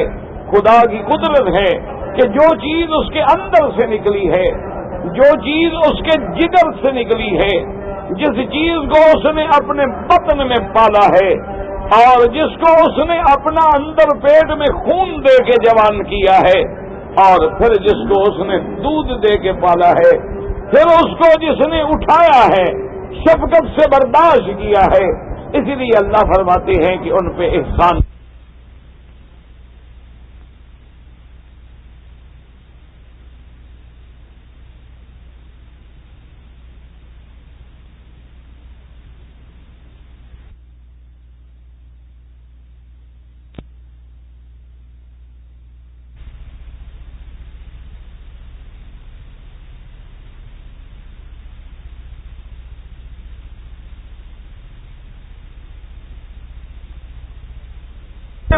خدا کی قدرت ہے کہ جو چیز اس کے اندر سے نکلی ہے، جو چیز اس کے جگر سے نکلی ہے، جس چیز کو اس نے اپنے بطن میں پالا ہے، اور جس کو اس نے اپنا اندر پیٹ میں خون دے کے جوان کیا ہے، اور پھر جس کو اس نے دودھ دے کے پالا ہے، پھر اس کو جس نے اٹھایا ہے، شفقت سے برداشت کیا ہے، اسی لیے اللہ فرماتے ہیں کہ ان پہ احسان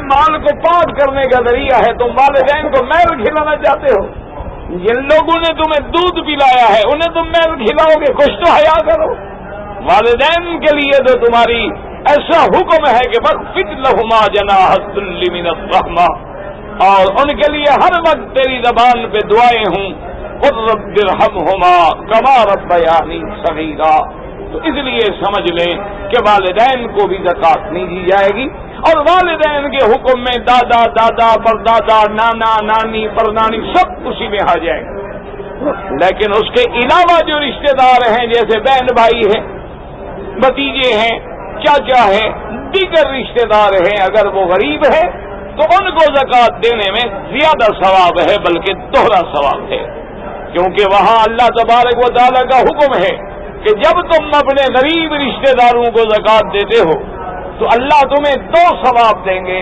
مال کو پاک کرنے کا ذریعہ ہے۔ تم والدین کو میل کھلانا چاہتے ہو، جن لوگوں نے تمہیں دودھ پلایا ہے انہیں تم میل کھلاؤ گے؟ کچھ تو حیا کرو۔ والدین کے لیے تو تمہاری ایسا حکم ہے کہ وَخْفِضْ لَهُمَا جَنَاحَ الذُّلِّ مِنَ الرَّحْمَةِ، اور ان کے لیے ہر وقت تیری زبان پہ دعائیں ہوں، قُلْ رَبِّ ارْحَمْهُمَا كَمَا رَبَّيَانِي صَغِيرًا۔ تو اس لیے سمجھ لیں کہ والدین کو بھی زکوٰۃ نہیں دی جائے گی، اور والدین کے حکم میں دادا دادا پردادا نانا نانی پرنانی سب اسی میں آ جائیں گے، لیکن اس کے علاوہ جو رشتہ دار ہیں جیسے بہن بھائی ہیں، بھتیجے ہیں، چاچا ہیں، دیگر رشتہ دار ہیں، اگر وہ غریب ہے تو ان کو زکوٰۃ دینے میں زیادہ ثواب ہے، بلکہ دوہرا ثواب ہے، کیونکہ وہاں اللہ تبارک و تعالیٰ کا حکم ہے کہ جب تم اپنے غریب رشتہ داروں کو زکوٰۃ دیتے ہو تو اللہ تمہیں 2 ثواب دیں گے،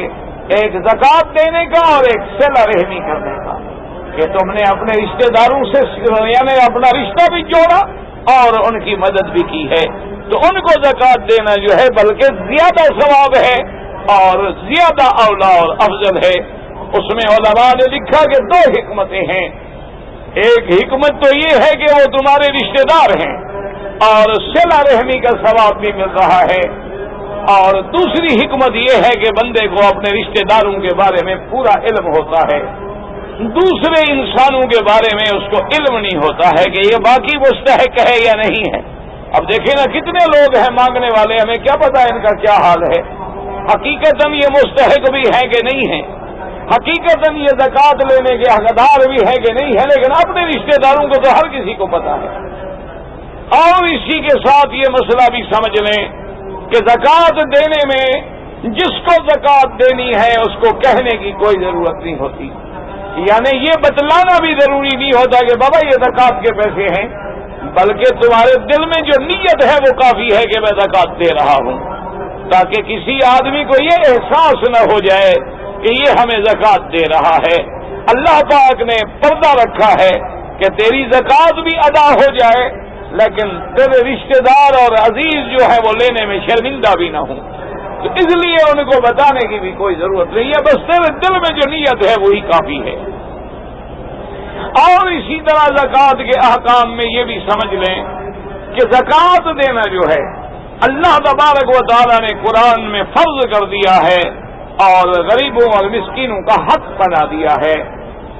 ایک زکوٰۃ دینے کا اور ایک صلہ رحمی کرنے کا، کہ تم نے اپنے رشتہ داروں سے یعنی اپنا رشتہ بھی جوڑا اور ان کی مدد بھی کی ہے، تو ان کو زکوٰۃ دینا جو ہے بلکہ زیادہ ثواب ہے اور زیادہ اولا اور افضل ہے۔ اس میں علماء نے لکھا کہ 2 حکمتیں ہیں، ایک حکمت تو یہ ہے کہ وہ تمہارے رشتہ دار ہیں اور صلہ رحمی کا ثواب بھی مل رہا ہے، اور دوسری حکمت یہ ہے کہ بندے کو اپنے رشتہ داروں کے بارے میں پورا علم ہوتا ہے، دوسرے انسانوں کے بارے میں اس کو علم نہیں ہوتا ہے کہ یہ باقی مستحق ہے یا نہیں ہے۔ اب دیکھیں نا کتنے لوگ ہیں مانگنے والے، ہمیں کیا پتا ان کا کیا حال ہے، حقیقتاً یہ مستحق بھی ہے کہ نہیں ہے، حقیقتاً یہ زکوٰۃ لینے کے حقدار بھی ہے کہ نہیں ہے، لیکن اپنے رشتہ داروں کو تو ہر کسی کو پتا ہے۔ اور اسی کے ساتھ یہ مسئلہ بھی سمجھ لیں کہ زکوٰۃ دینے میں جس کو زکوٰۃ دینی ہے اس کو کہنے کی کوئی ضرورت نہیں ہوتی، یعنی یہ بتلانا بھی ضروری نہیں ہوتا کہ بابا یہ زکوٰۃ کے پیسے ہیں، بلکہ تمہارے دل میں جو نیت ہے وہ کافی ہے کہ میں زکوٰۃ دے رہا ہوں، تاکہ کسی آدمی کو یہ احساس نہ ہو جائے کہ یہ ہمیں زکوٰۃ دے رہا ہے۔ اللہ پاک نے پردہ رکھا ہے کہ تیری زکوٰۃ بھی ادا ہو جائے لیکن تیرے رشتہ دار اور عزیز جو ہے وہ لینے میں شرمندہ بھی نہ ہوں، تو اس لیے ان کو بتانے کی بھی کوئی ضرورت نہیں ہے، بس تیرے دل میں جو نیت ہے وہی کافی ہے۔ اور اسی طرح زکوٰۃ کے احکام میں یہ بھی سمجھ لیں کہ زکوٰۃ دینا جو ہے اللہ تبارک و تعالیٰ نے قرآن میں فرض کر دیا ہے اور غریبوں اور مسکینوں کا حق بنا دیا ہے،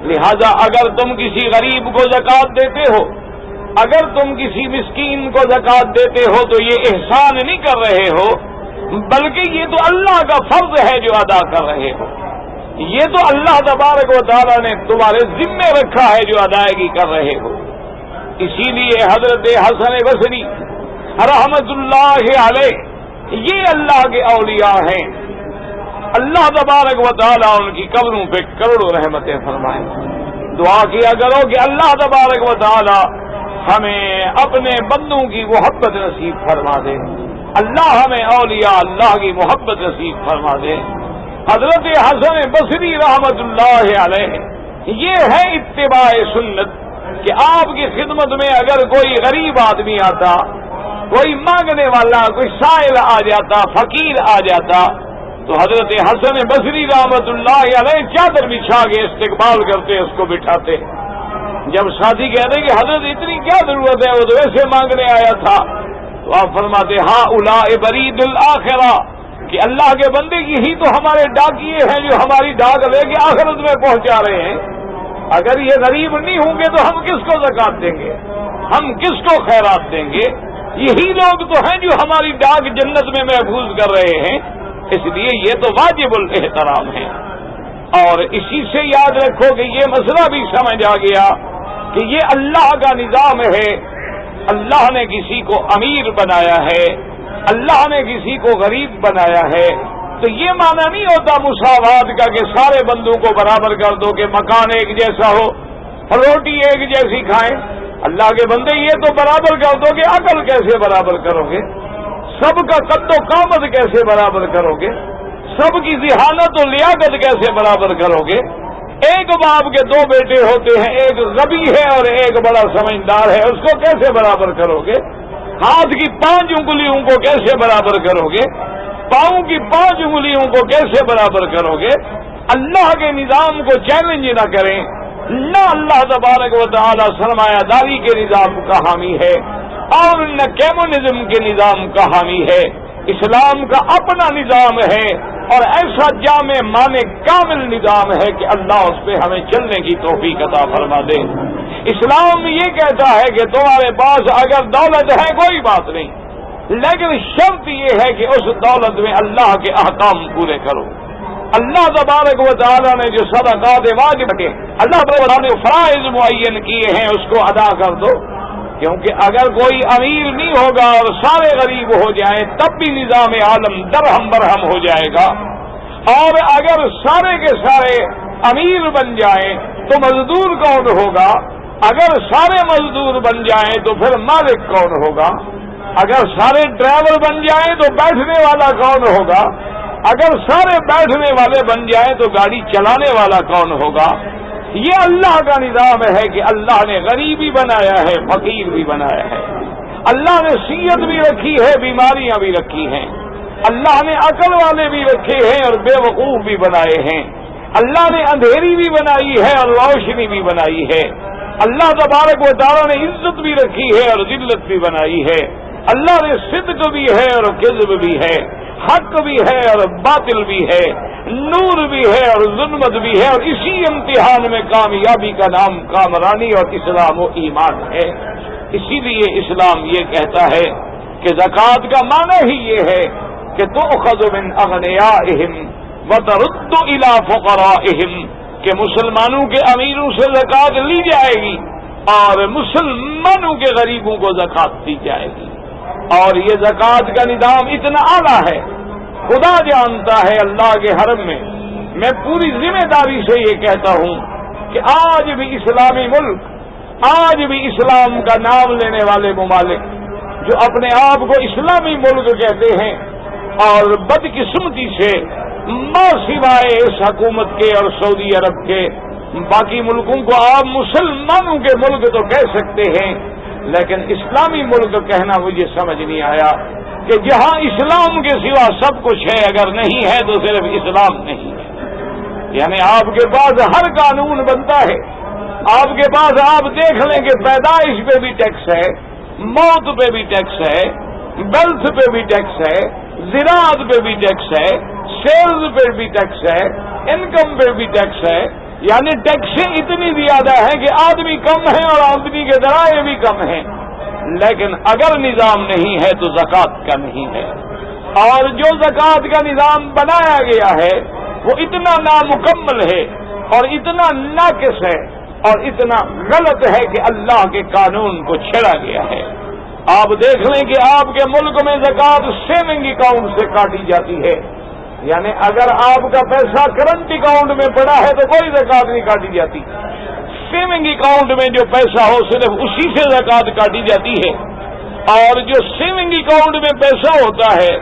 لہذا اگر تم کسی غریب کو زکوٰۃ دیتے ہو، اگر تم کسی مسکین کو زکوٰۃ دیتے ہو تو یہ احسان نہیں کر رہے ہو، بلکہ یہ تو اللہ کا فرض ہے جو ادا کر رہے ہو، یہ تو اللہ تبارک و تعالیٰ نے تمہارے ذمے رکھا ہے جو ادائیگی کر رہے ہو۔ اسی لیے حضرت حسن بصری رحمت اللہ علیہ یہ اللہ کے اولیاء ہیں، اللہ تبارک و تعالیٰ ان کی قبروں پہ کروڑوں رحمتیں فرمائیں۔ دعا کیا کرو کہ اللہ تبارک و تعالیٰ ہمیں اپنے بندوں کی محبت نصیب فرما دے، اللہ ہمیں اولیاء اللہ کی محبت نصیب فرما دے۔ حضرت حسن بصری رحمت اللہ علیہ، یہ ہے اتباع سنت کہ آپ کی خدمت میں اگر کوئی غریب آدمی آتا، کوئی مانگنے والا، کوئی سائل آ جاتا، فقیر آ جاتا، تو حضرت حسن بصری رحمت اللہ علیہ چادر بچھا کے استقبال کرتے، اس کو بٹھاتے۔ جب ساتھی کہتے کہ حضرت اتنی کیا ضرورت ہے، وہ تو ویسے مانگنے آیا تھا، تو آپ فرماتے ہاں اولئک برید الآخرہ، کہ اللہ کے بندے کی ہی تو ہمارے ڈاکیے ہیں جو ہماری ڈاک لے کے آخرت میں پہنچا رہے ہیں۔ اگر یہ غریب نہیں ہوں گے تو ہم کس کو زکات دیں گے، ہم کس کو خیرات دیں گے؟ یہی لوگ تو ہیں جو ہماری ڈاک جنت میں محفوظ کر رہے ہیں۔ اس لیے یہ تو واجب الاحترام ہے۔ اور اسی سے یاد رکھو کہ یہ مسئلہ بھی سمجھ آ گیا کہ یہ اللہ کا نظام ہے۔ اللہ نے کسی کو امیر بنایا ہے، اللہ نے کسی کو غریب بنایا ہے، تو یہ معنی نہیں ہوتا مساوات کا کہ سارے بندوں کو برابر کر دو، کہ مکان ایک جیسا ہو، روٹی ایک جیسی کھائیں۔ اللہ کے بندے یہ تو برابر کر دو کہ عقل کیسے برابر کرو گے، سب کا قد و قامت کیسے برابر کرو گے، سب کی ذہانت و لیاقت کیسے برابر کرو گے؟ ایک باپ کے دو بیٹے ہوتے ہیں، ایک غبی ہے اور ایک بڑا سمجھدار ہے، اس کو کیسے برابر کرو گے؟ ہاتھ کی 5 انگلیوں کو کیسے برابر کرو گے؟ پاؤں کی 5 انگلیوں کو کیسے برابر کرو گے؟ اللہ کے نظام کو چیلنج نہ کریں، نہ اللہ تبارک و تعالی سرمایہ داری کے نظام کا حامی ہے اور نہ کمیونزم کے نظام کا حامی ہے۔ اسلام کا اپنا نظام ہے اور ایسا جامع معنی کامل نظام ہے کہ اللہ اس پہ ہمیں چلنے کی توفیق عطا فرما دے۔ اسلام یہ کہتا ہے کہ تمہارے پاس اگر دولت ہے کوئی بات نہیں، لیکن شرط یہ ہے کہ اس دولت میں اللہ کے احکام پورے کرو۔ اللہ تبارک و تعالیٰ نے جو صدقات واجب کے اللہ تبارک و تعالیٰ نے فرائض معین کیے ہیں اس کو ادا کر دو، کیونکہ اگر کوئی امیر نہیں ہوگا اور سارے غریب ہو جائیں تب بھی نظام عالم درہم برہم ہو جائے گا، اور اگر سارے کے سارے امیر بن جائیں تو مزدور کون ہوگا؟ اگر سارے مزدور بن جائیں تو پھر مالک کون ہوگا؟ اگر سارے ڈرائیور بن جائیں تو بیٹھنے والا کون ہوگا؟ اگر سارے بیٹھنے والے بن جائیں تو گاڑی چلانے والا کون ہوگا؟ یہ اللہ کا نظام ہے کہ اللہ نے غریبی بنایا ہے، فقیر بھی بنایا ہے، اللہ نے صحت بھی رکھی ہے، بیماریاں بھی رکھی ہیں، اللہ نے عقل والے بھی رکھے ہیں اور بے وقوف بھی بنائے ہیں، اللہ نے اندھیری بھی بنائی ہے اور روشنی بھی بنائی ہے، اللہ تبارک و تعالیٰ نے عزت بھی رکھی ہے اور ذلت بھی بنائی ہے، اللہ نے صدق بھی ہے اور کذب بھی ہے، حق بھی ہے اور باطل بھی ہے، نور بھی ہے اور ظلمت بھی ہے، اور اسی امتحان میں کامیابی کا نام کامرانی اور اسلام و ایمان ہے۔ اسی لیے اسلام یہ کہتا ہے کہ زکوٰۃ کا معنی ہی یہ ہے کہ تؤخذ من اغنیائہم وترد الی فقرائہم، کہ مسلمانوں کے امیروں سے زکوٰۃ لی جائے گی اور مسلمانوں کے غریبوں کو زکوٰۃ دی جائے گی۔ اور یہ زکوٰۃ کا نظام اتنا اعلیٰ ہے، خدا جانتا ہے اللہ کے حرم میں پوری ذمہ داری سے یہ کہتا ہوں کہ آج بھی اسلامی ملک، آج بھی اسلام کا نام لینے والے ممالک جو اپنے آپ کو اسلامی ملک کہتے ہیں اور بدقسمتی سے ماں سوائے اس حکومت کے اور سعودی عرب کے باقی ملکوں کو آپ مسلمانوں کے ملک تو کہہ سکتے ہیں، لیکن اسلامی ملک کہنا مجھے سمجھ نہیں آیا کہ جہاں اسلام کے سوا سب کچھ ہے، اگر نہیں ہے تو صرف اسلام نہیں ہے۔ یعنی آپ کے پاس ہر قانون بنتا ہے، آپ کے پاس آپ دیکھ لیں کہ پیدائش پہ بھی ٹیکس ہے، موت پہ بھی ٹیکس ہے، ویلتھ پہ بھی ٹیکس ہے، زراعت پہ بھی ٹیکس ہے، سیلز پہ بھی ٹیکس ہے، انکم پہ بھی ٹیکس ہے، یعنی ٹیکسیں اتنی زیادہ ہیں کہ آدمی کم ہیں اور آمدنی کے ذرائع بھی کم ہیں، لیکن اگر نظام نہیں ہے تو زکوٰۃ کا نہیں ہے۔ اور جو زکوٰۃ کا نظام بنایا گیا ہے وہ اتنا نامکمل ہے اور اتنا ناقص ہے اور اتنا غلط ہے کہ اللہ کے قانون کو چھیڑا گیا ہے۔ آپ دیکھ لیں کہ آپ کے ملک میں زکوٰۃ سیونگ اکاؤنٹ سے کاٹی جاتی ہے، یعنی اگر آپ کا پیسہ کرنٹ اکاؤنٹ میں پڑا ہے تو کوئی زکوٰۃ نہیں کاٹی جاتی، سیونگ اکاؤنٹ میں جو پیسہ ہو صرف اسی سے زکوٰۃ کاٹی جاتی ہے۔ اور جو سیونگ اکاؤنٹ میں پیسہ ہوتا ہے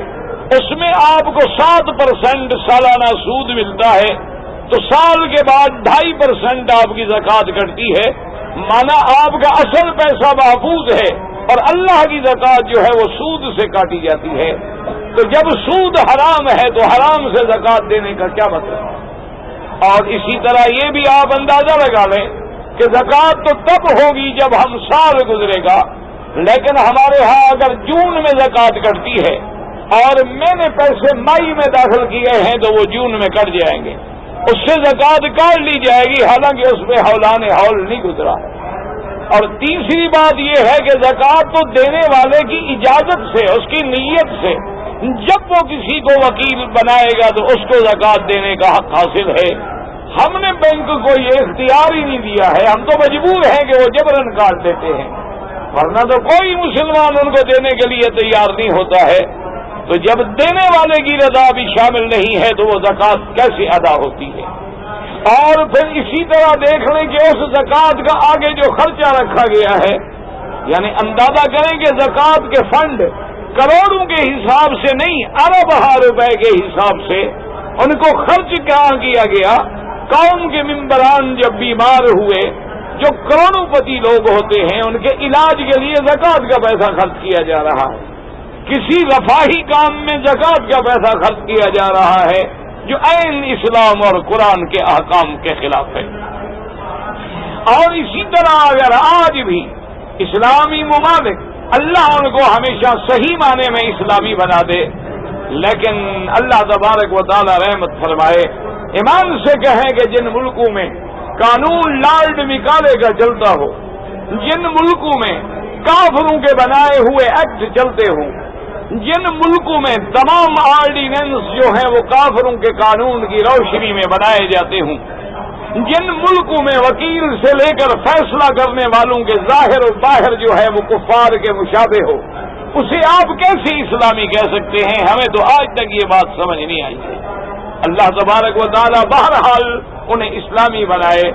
اس میں آپ کو 7% سالانہ سود ملتا ہے، تو سال کے بعد 2.5% آپ کی زکوٰۃ کٹتی ہے، مانا آپ کا اصل پیسہ محفوظ ہے اور اللہ کی زکوٰۃ جو ہے وہ سود سے کاٹی جاتی ہے۔ تو جب سود حرام ہے تو حرام سے زکوٰۃ دینے کا کیا مطلب؟ اور اسی طرح یہ بھی آپ اندازہ لگا لیں کہ زکوٰۃ تو تب ہوگی جب ہم سال گزرے گا، لیکن ہمارے ہاں اگر جون میں زکوٰۃ کٹتی ہے اور میں نے پیسے مئی میں داخل کیے ہیں تو وہ جون میں کٹ جائیں گے، اس سے زکوٰۃ کاٹ لی جائے گی، حالانکہ اس پہ ہولان ہول نہیں گزرا۔ اور تیسری بات یہ ہے کہ زکوٰۃ تو دینے والے کی اجازت سے، اس کی نیت سے، جب وہ کسی کو وکیل بنائے گا تو اس کو زکوٰۃ دینے کا حق حاصل ہے۔ ہم نے بینک کو یہ اختیار ہی نہیں دیا ہے، ہم تو مجبور ہیں کہ وہ جبرن کاٹ دیتے ہیں، ورنہ تو کوئی مسلمان ان کو دینے کے لیے تیار نہیں ہوتا ہے۔ تو جب دینے والے کی رضا بھی شامل نہیں ہے تو وہ زکوٰۃ کیسے ادا ہوتی ہے؟ اور پھر اسی طرح دیکھ لیں کہ اس زکوٰۃ کا آگے جو خرچہ رکھا گیا ہے، یعنی اندازہ کریں کہ زکوٰۃ کے فنڈ کروڑوں کے حساب سے نہیں، ارب روپے کے حساب سے ان کو خرچ کہاں کیا گیا؟ قوم کے ممبران جب بیمار ہوئے، جو کروڑوں پتی لوگ ہوتے ہیں، ان کے علاج کے لیے زکوٰۃ کا پیسہ خرچ کیا جا رہا ہے۔ کسی رفاہی کام میں زکوٰۃ کا پیسہ خرچ کیا جا رہا ہے جو عین اسلام اور قرآن کے احکام کے خلاف ہے۔ اور اسی طرح اگر آج بھی اسلامی ممالک، اللہ ان کو ہمیشہ صحیح معنی میں اسلامی بنا دے، لیکن اللہ تبارک و تعالی رحمت فرمائے، ایمان سے کہیں کہ جن ملکوں میں قانون لارڈ نکالے کا چلتا ہو، جن ملکوں میں کافروں کے بنائے ہوئے ایکٹ چلتے ہوں، جن ملکوں میں تمام آرڈیننس جو ہیں وہ کافروں کے قانون کی روشنی میں بنائے جاتے ہوں، جن ملکوں میں وکیل سے لے کر فیصلہ کرنے والوں کے ظاہر و باہر جو ہے وہ کفار کے مشابہ ہو، اسے آپ کیسے اسلامی کہہ سکتے ہیں؟ ہمیں تو آج تک یہ بات سمجھ نہیں آئی ہے۔ اللہ تبارک و تعالی بہرحال انہیں اسلامی بنائے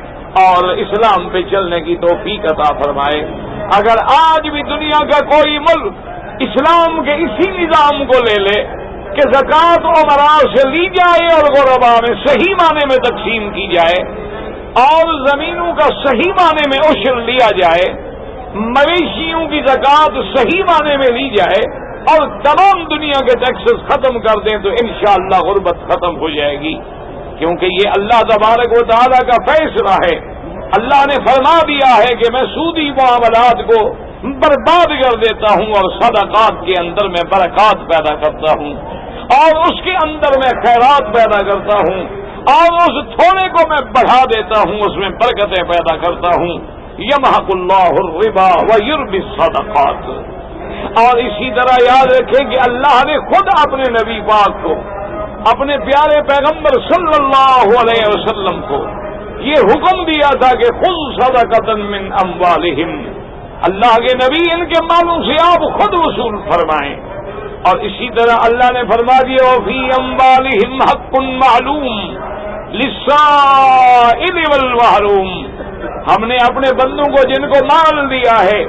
اور اسلام پہ چلنے کی توفیق عطا فرمائے۔ اگر آج بھی دنیا کا کوئی ملک اسلام کے اسی نظام کو لے لے کہ زکوٰۃ امراء سے لی جائے اور غرباء میں صحیح معنی میں تقسیم کی جائے، اور زمینوں کا صحیح معنی میں عشر لیا جائے، مویشیوں کی زکوٰۃ صحیح معنی میں لی جائے، اور تمام دنیا کے ٹیکسز ختم کر دیں تو انشاءاللہ غربت ختم ہو جائے گی، کیونکہ یہ اللہ تبارک و تعالیٰ کا فیصلہ ہے۔ اللہ نے فرما دیا ہے کہ میں سودی معاملات کو برباد کر دیتا ہوں اور صدقات کے اندر میں برکات پیدا کرتا ہوں، اور اس کے اندر میں خیرات پیدا کرتا ہوں، اور اس تھوڑے کو میں بڑھا دیتا ہوں، اس میں برکتیں پیدا کرتا ہوں۔ یمحق اللہ الربا ویربی الصدقات۔ اور اسی طرح یاد رکھیں کہ اللہ نے خود اپنے نبی پاک کو، اپنے پیارے پیغمبر صلی اللہ علیہ وسلم کو یہ حکم دیا تھا کہ خذ صدقۃ من اموالہم، اللہ کے نبی ان کے مالوں سے آپ خود وصول فرمائیں۔ اور اسی طرح اللہ نے فرما دیا وفی اموالہم حق معلوم للسائل والمحروم، ہم نے اپنے بندوں کو جن کو مال دیا ہے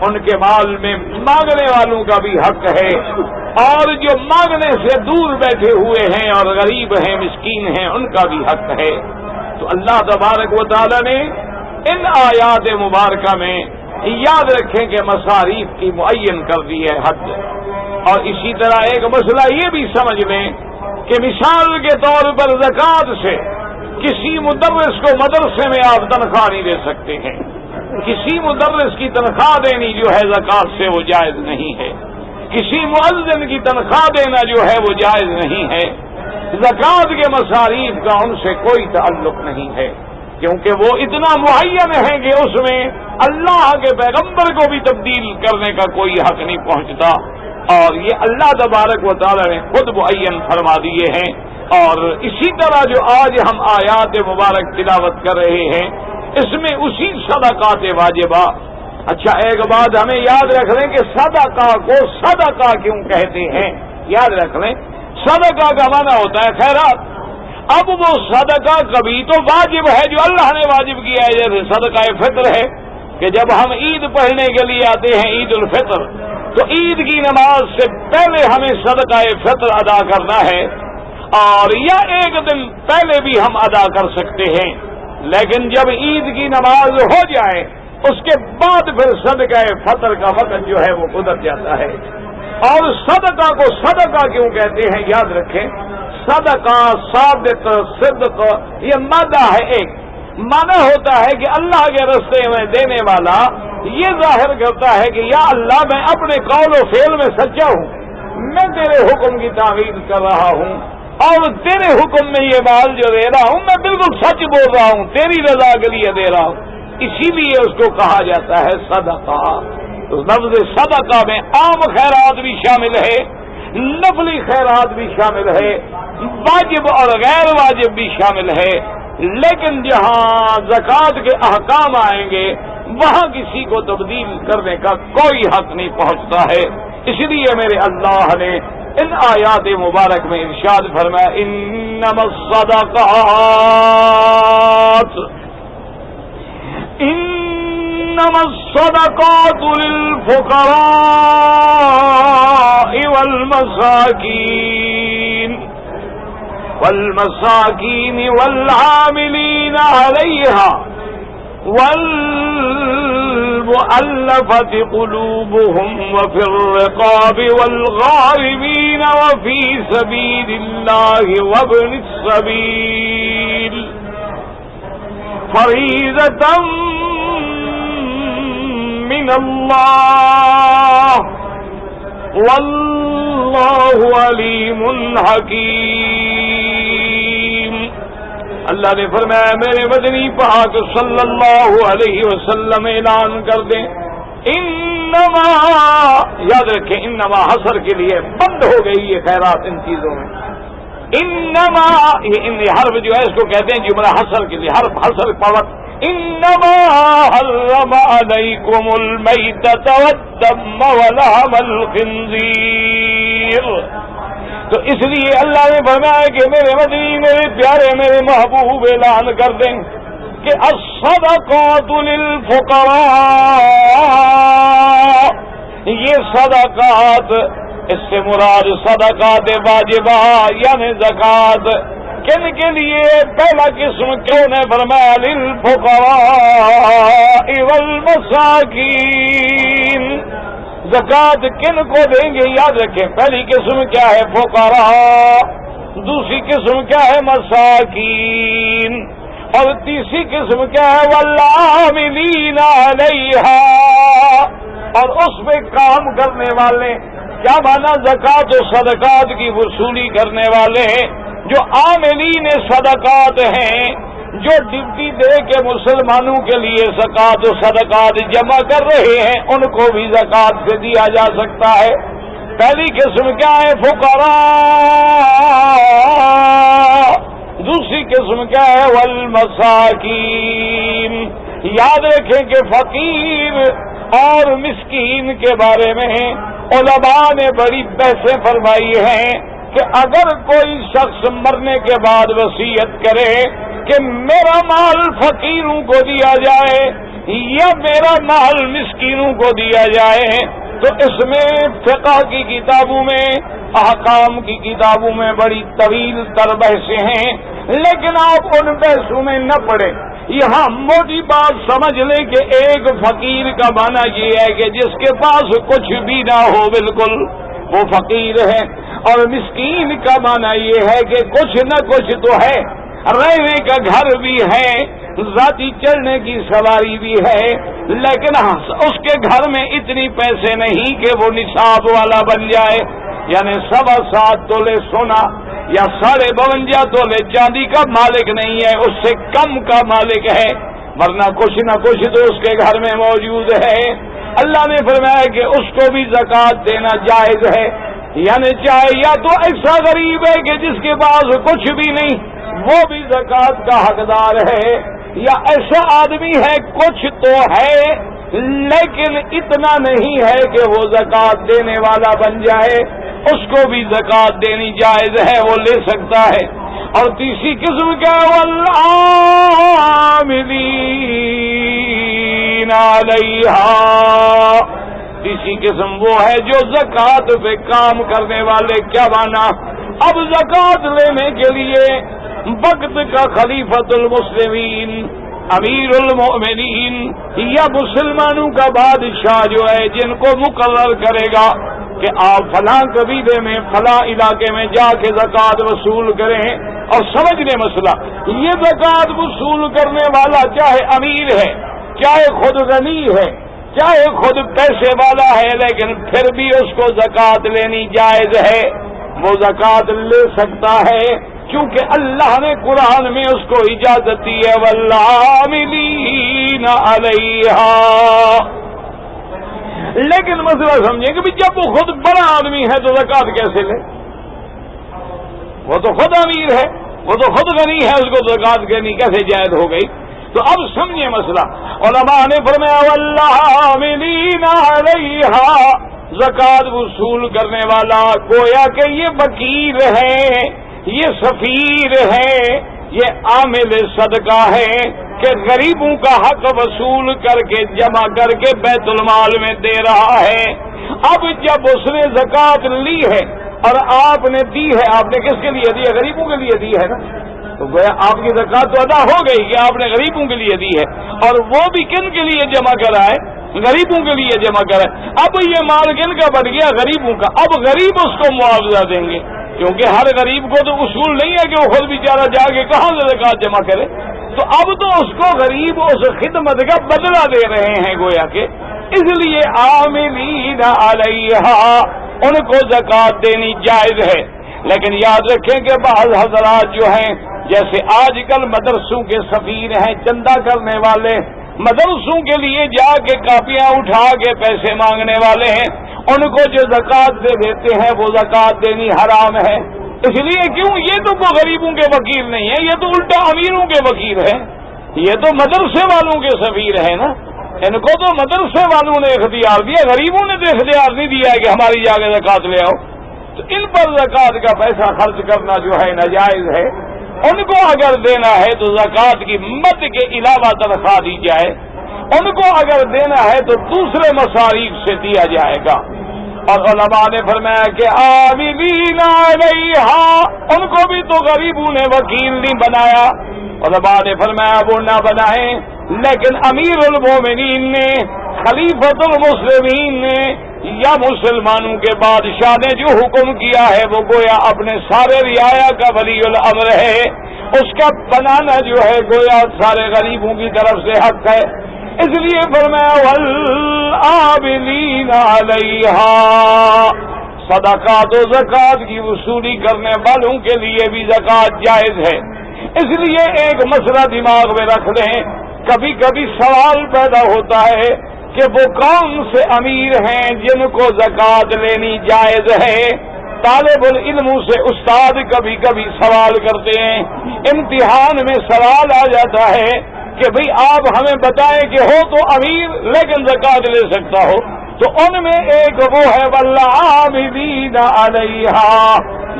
ان کے مال میں مانگنے والوں کا بھی حق ہے، اور جو مانگنے سے دور بیٹھے ہوئے ہیں اور غریب ہیں، مسکین ہیں، ان کا بھی حق ہے۔ تو اللہ تبارک و تعالی نے ان آیات مبارکہ میں یاد رکھیں کہ مصاریف کی معین کر دی ہے حد۔ اور اسی طرح ایک مسئلہ یہ بھی سمجھ لیں کہ مثال کے طور پر زکوٰۃ سے کسی مدرس کو مدرسے میں آپ تنخواہ نہیں دے سکتے ہیں، کسی مدرس کی تنخواہ دینی جو ہے زکوٰۃ سے وہ جائز نہیں ہے، کسی مؤذن کی تنخواہ دینا جو ہے وہ جائز نہیں ہے، زکوٰۃ کے مصاریف کا ان سے کوئی تعلق نہیں ہے، کیونکہ وہ اتنا معین ہے کہ اس میں اللہ کے پیغمبر کو بھی تبدیل کرنے کا کوئی حق نہیں پہنچتا، اور یہ اللہ تبارک و تعالی نے خود معین فرما دیے ہیں۔ اور اسی طرح جو آج ہم آیات مبارک تلاوت کر رہے ہیں اس میں اسی صدقات واجبہ۔ اچھا ایک بات ہمیں یاد رکھ لیں کہ صدقہ کو صدقہ کیوں کہتے ہیں، یاد رکھ لیں صدقہ کا معنی ہوتا ہے خیرات۔ اب وہ صدقہ کبھی تو واجب ہے جو اللہ نے واجب کیا ہے، جیسے صدقہ فطر ہے کہ جب ہم عید پڑھنے کے لیے آتے ہیں عید الفطر تو عید کی نماز سے پہلے ہمیں صدقہ فطر ادا کرنا ہے، اور یا ایک دن پہلے بھی ہم ادا کر سکتے ہیں، لیکن جب عید کی نماز ہو جائے اس کے بعد پھر صدقہ فطر کا وقت جو ہے وہ گزر جاتا ہے۔ اور صدقہ کو صدقہ کیوں کہتے ہیں؟ یاد رکھیں، صدقہ، صادق، صدق، یہ مادہ ہے ایک۔ معنی ہوتا ہے کہ اللہ کے راستے میں دینے والا یہ ظاہر کرتا ہے کہ یا اللہ میں اپنے قول و فعل میں سچا ہوں، میں تیرے حکم کی تعمیل کر رہا ہوں، اور تیرے حکم میں یہ مال جو دے رہا ہوں میں بالکل سچ بول رہا ہوں، تیری رضا کے لیے دے رہا ہوں، اسی لیے اس کو کہا جاتا ہے صدقہ۔ تو لفظ صدقہ میں عام خیرات بھی شامل ہے، نفلی خیرات بھی شامل ہے، واجب اور غیر واجب بھی شامل ہے، لیکن جہاں زکوٰۃ کے احکام آئیں گے وہاں کسی کو تبدیل کرنے کا کوئی حق نہیں پہنچتا ہے۔ اس لیے میرے اللہ نے ان آیات مبارک میں ارشاد فرمایا، انما الصدقات للفقراء والمساكين والعاملين عليها والمؤلفة قلوبهم وفي الرقاب والغارمين وفي سبيل الله وابن السبيل فريضة من الله والله عليم حكيم۔ اللہ نے فرمایا میرے مدنی پاک صلی اللہ علیہ وسلم اعلان کر دیں، انما، یاد رکھیں انما حصر کے لیے بند ہو گئی یہ خیرات ان چیزوں میں، انما یہ حرف جو ہے اس کو کہتے ہیں جملہ حصر کے لیے، حرف حصر پڑھ، انما حرم علیکم المیتۃ والدم ولحم الخنزیر۔ تو اس لیے اللہ نے فرمایا کہ میرے مدنی، میرے پیارے، میرے محبوب اعلان کر دیں کہ الصدقات للفقراء، یہ صدقات، اس سے مراد صدقات واجبہ یعنی زکوٰۃ، کن کے لیے؟ پہلا قسم کیوں نے فرمایا للفقراء والمساکین، زکوٰۃ کن کو دیں گے؟ یاد رکھیں پہلی قسم کیا ہے؟ فقراء، دوسری قسم کیا ہے؟ مساکین، اور تیسری قسم کیا ہے؟ والعاملین علیہا، اور اس پہ کام کرنے والے۔ کیا مانا؟ زکوٰۃ و صدقات کی وصولی کرنے والے جو عاملین صدقات ہیں، جو ڈیوٹی دے کے مسلمانوں کے لیے زکوٰۃ و صدقات جمع کر رہے ہیں، ان کو بھی زکوٰۃ سے دیا جا سکتا ہے۔ پہلی قسم کیا ہے؟ فقراء، دوسری قسم کیا ہے؟ والمساکین۔ یاد رکھیں کہ فقیر اور مسکین کے بارے میں علماء نے بڑی بحثیں فرمائی ہیں کہ اگر کوئی شخص مرنے کے بعد وصیت کرے کہ میرا مال فقیروں کو دیا جائے یا میرا مال مسکینوں کو دیا جائے، تو اس میں فقہ کی کتابوں میں، احکام کی کتابوں میں بڑی طویل تر بحثیں ہیں، لیکن آپ ان بحثوں میں نہ پڑیں۔ یہاں موٹی بات سمجھ لیں کہ ایک فقیر کا معنی یہ ہے کہ جس کے پاس کچھ بھی نہ ہو بالکل، وہ فقیر ہے، اور مسکین کا معنی یہ ہے کہ کچھ نہ کچھ تو ہے، رہنے کا گھر بھی ہے، ذاتی چلنے کی سواری بھی ہے، لیکن اس کے گھر میں اتنی پیسے نہیں کہ وہ نصاب والا بن جائے، یعنی 7.25 تولے سونا یا 52 تولے چاندی کا مالک نہیں ہے، اس سے کم کا مالک ہے، ورنہ کچھ نہ کچھ تو اس کے گھر میں موجود ہے۔ اللہ نے فرمایا کہ اس کو بھی زکوٰۃ دینا جائز ہے، یعنی چاہے یا تو ایسا غریب ہے کہ جس کے پاس کچھ بھی نہیں وہ بھی زکوٰۃ کا حقدار ہے، یا ایسا آدمی ہے کچھ تو ہے لیکن اتنا نہیں ہے کہ وہ زکوٰۃ دینے والا بن جائے، اس کو بھی زکوٰۃ دینی جائز ہے، وہ لے سکتا ہے۔ اور تیسری قسم کیا؟ والعاملین علیہا، تیسری قسم وہ ہے جو زکات پہ کام کرنے والے. کیا مانا؟ اب زکات لینے کے لیے وقت کا خلیفۃ المسلمین امیر المؤمنین یا مسلمانوں کا بادشاہ جو ہے جن کو مقرر کرے گا کہ آپ فلاں قبیلے میں فلاں علاقے میں جا کے زکات وصول کریں. اور سمجھ لیں مسئلہ، یہ زکات وصول کرنے والا چاہے امیر ہے، چاہے خود غنی ہے، چاہے خود پیسے والا ہے، لیکن پھر بھی اس کو زکات لینی جائز ہے. وہ زکات لے سکتا ہے کیونکہ اللہ نے قرآن میں اس کو اجازت دی ہے والعاملین علیہا. لیکن مسئلہ سمجھیں کہ جب وہ خود بڑا آدمی ہے تو زکات کیسے لے؟ وہ تو خود امیر ہے، وہ تو خود غنی ہے، اس کو زکات دینی کیسے جائز ہو گئی؟ تو اب سمجھیں مسئلہ. علماء نے فرمایا والعاملین علیہا، زکات وصول کرنے والا گویا کہ یہ وکیل ہے، یہ سفیر ہے، یہ عامل صدقہ ہے کہ غریبوں کا حق وصول کر کے جمع کر کے بیت المال میں دے رہا ہے. اب جب اس نے زکات لی ہے اور آپ نے دی ہے، آپ نے کس کے لیے دی ہے؟ غریبوں کے لیے دی ہے نا. تو گویا آپ کی زکات تو ادا ہو گئی کہ آپ نے غریبوں کے لیے دی ہے، اور وہ بھی کن کے لیے جمع کرا ہے؟ غریبوں کے لیے جمع کرا ہے. اب یہ مال کن کا بڑھ گیا؟ غریبوں کا. اب غریب اس کو معاوضہ دیں گے، کیونکہ ہر غریب کو تو اصول نہیں ہے کہ وہ خود بیچارہ جا کے کہاں سے زکات جمع کرے. تو اب تو اس کو غریب اس خدمت کا بدلہ دے رہے ہیں گویا کہ. اس لیے عاملین علیہا، ان کو زکات دینی جائز ہے. لیکن یاد رکھیں کہ بعض حضرات جو ہیں، جیسے آج کل مدرسوں کے سفیر ہیں، چندہ کرنے والے، مدرسوں کے لیے جا کے کاپیاں اٹھا کے پیسے مانگنے والے ہیں، ان کو جو زکات دے دیتے ہیں وہ زکات دینی حرام ہے. اس لیے کیوں؟ یہ تو کوئی غریبوں کے وکیل نہیں ہے، یہ تو الٹا امیروں کے وکیل ہے، یہ تو مدرسے والوں کے سفیر ہیں نا. ان کو تو مدرسے والوں نے اختیار دیا، غریبوں نے تو اختیار نہیں دیا ہے کہ ہماری جا کے زکات لے آؤ. تو ان پر زکات کا پیسہ خرچ کرنا جو ہے ناجائز ہے. ان کو اگر دینا ہے تو زکات کی مد کے علاوہ تنخواہ دی جائے، ان کو اگر دینا ہے تو دوسرے مصارف سے دیا جائے گا. اور علماء نے فرمایا کہ عاملین علیہا، ان کو بھی تو غریبوں نے وکیل نہیں بنایا. علماء نے فرمایا وہ نہ بنائیں، لیکن امیر المومنین نے، خلیفۃ المسلمین نے یا مسلمانوں کے بادشاہ نے جو حکم کیا ہے وہ گویا اپنے سارے رعایا کا ولی الامر ہے. اس کا بنانا جو ہے گویا سارے غریبوں کی طرف سے حق ہے. اس لیے فرمایا والعاملین علیہا، صدقات و زکات کی وصولی کرنے والوں کے لیے بھی زکات جائز ہے. اس لیے ایک مسئلہ دماغ میں رکھ لیں، کبھی کبھی سوال پیدا ہوتا ہے کہ وہ کون سے امیر ہیں جن کو زکات لینی جائز ہے. طالب العلموں سے استاد کبھی کبھی سوال کرتے ہیں، امتحان میں سوال آ جاتا ہے کہ بھئی آپ ہمیں بتائیں کہ ہو تو امیر لیکن زکات لے سکتا ہو. تو ان میں ایک وہ ہے والعاملین علیہا،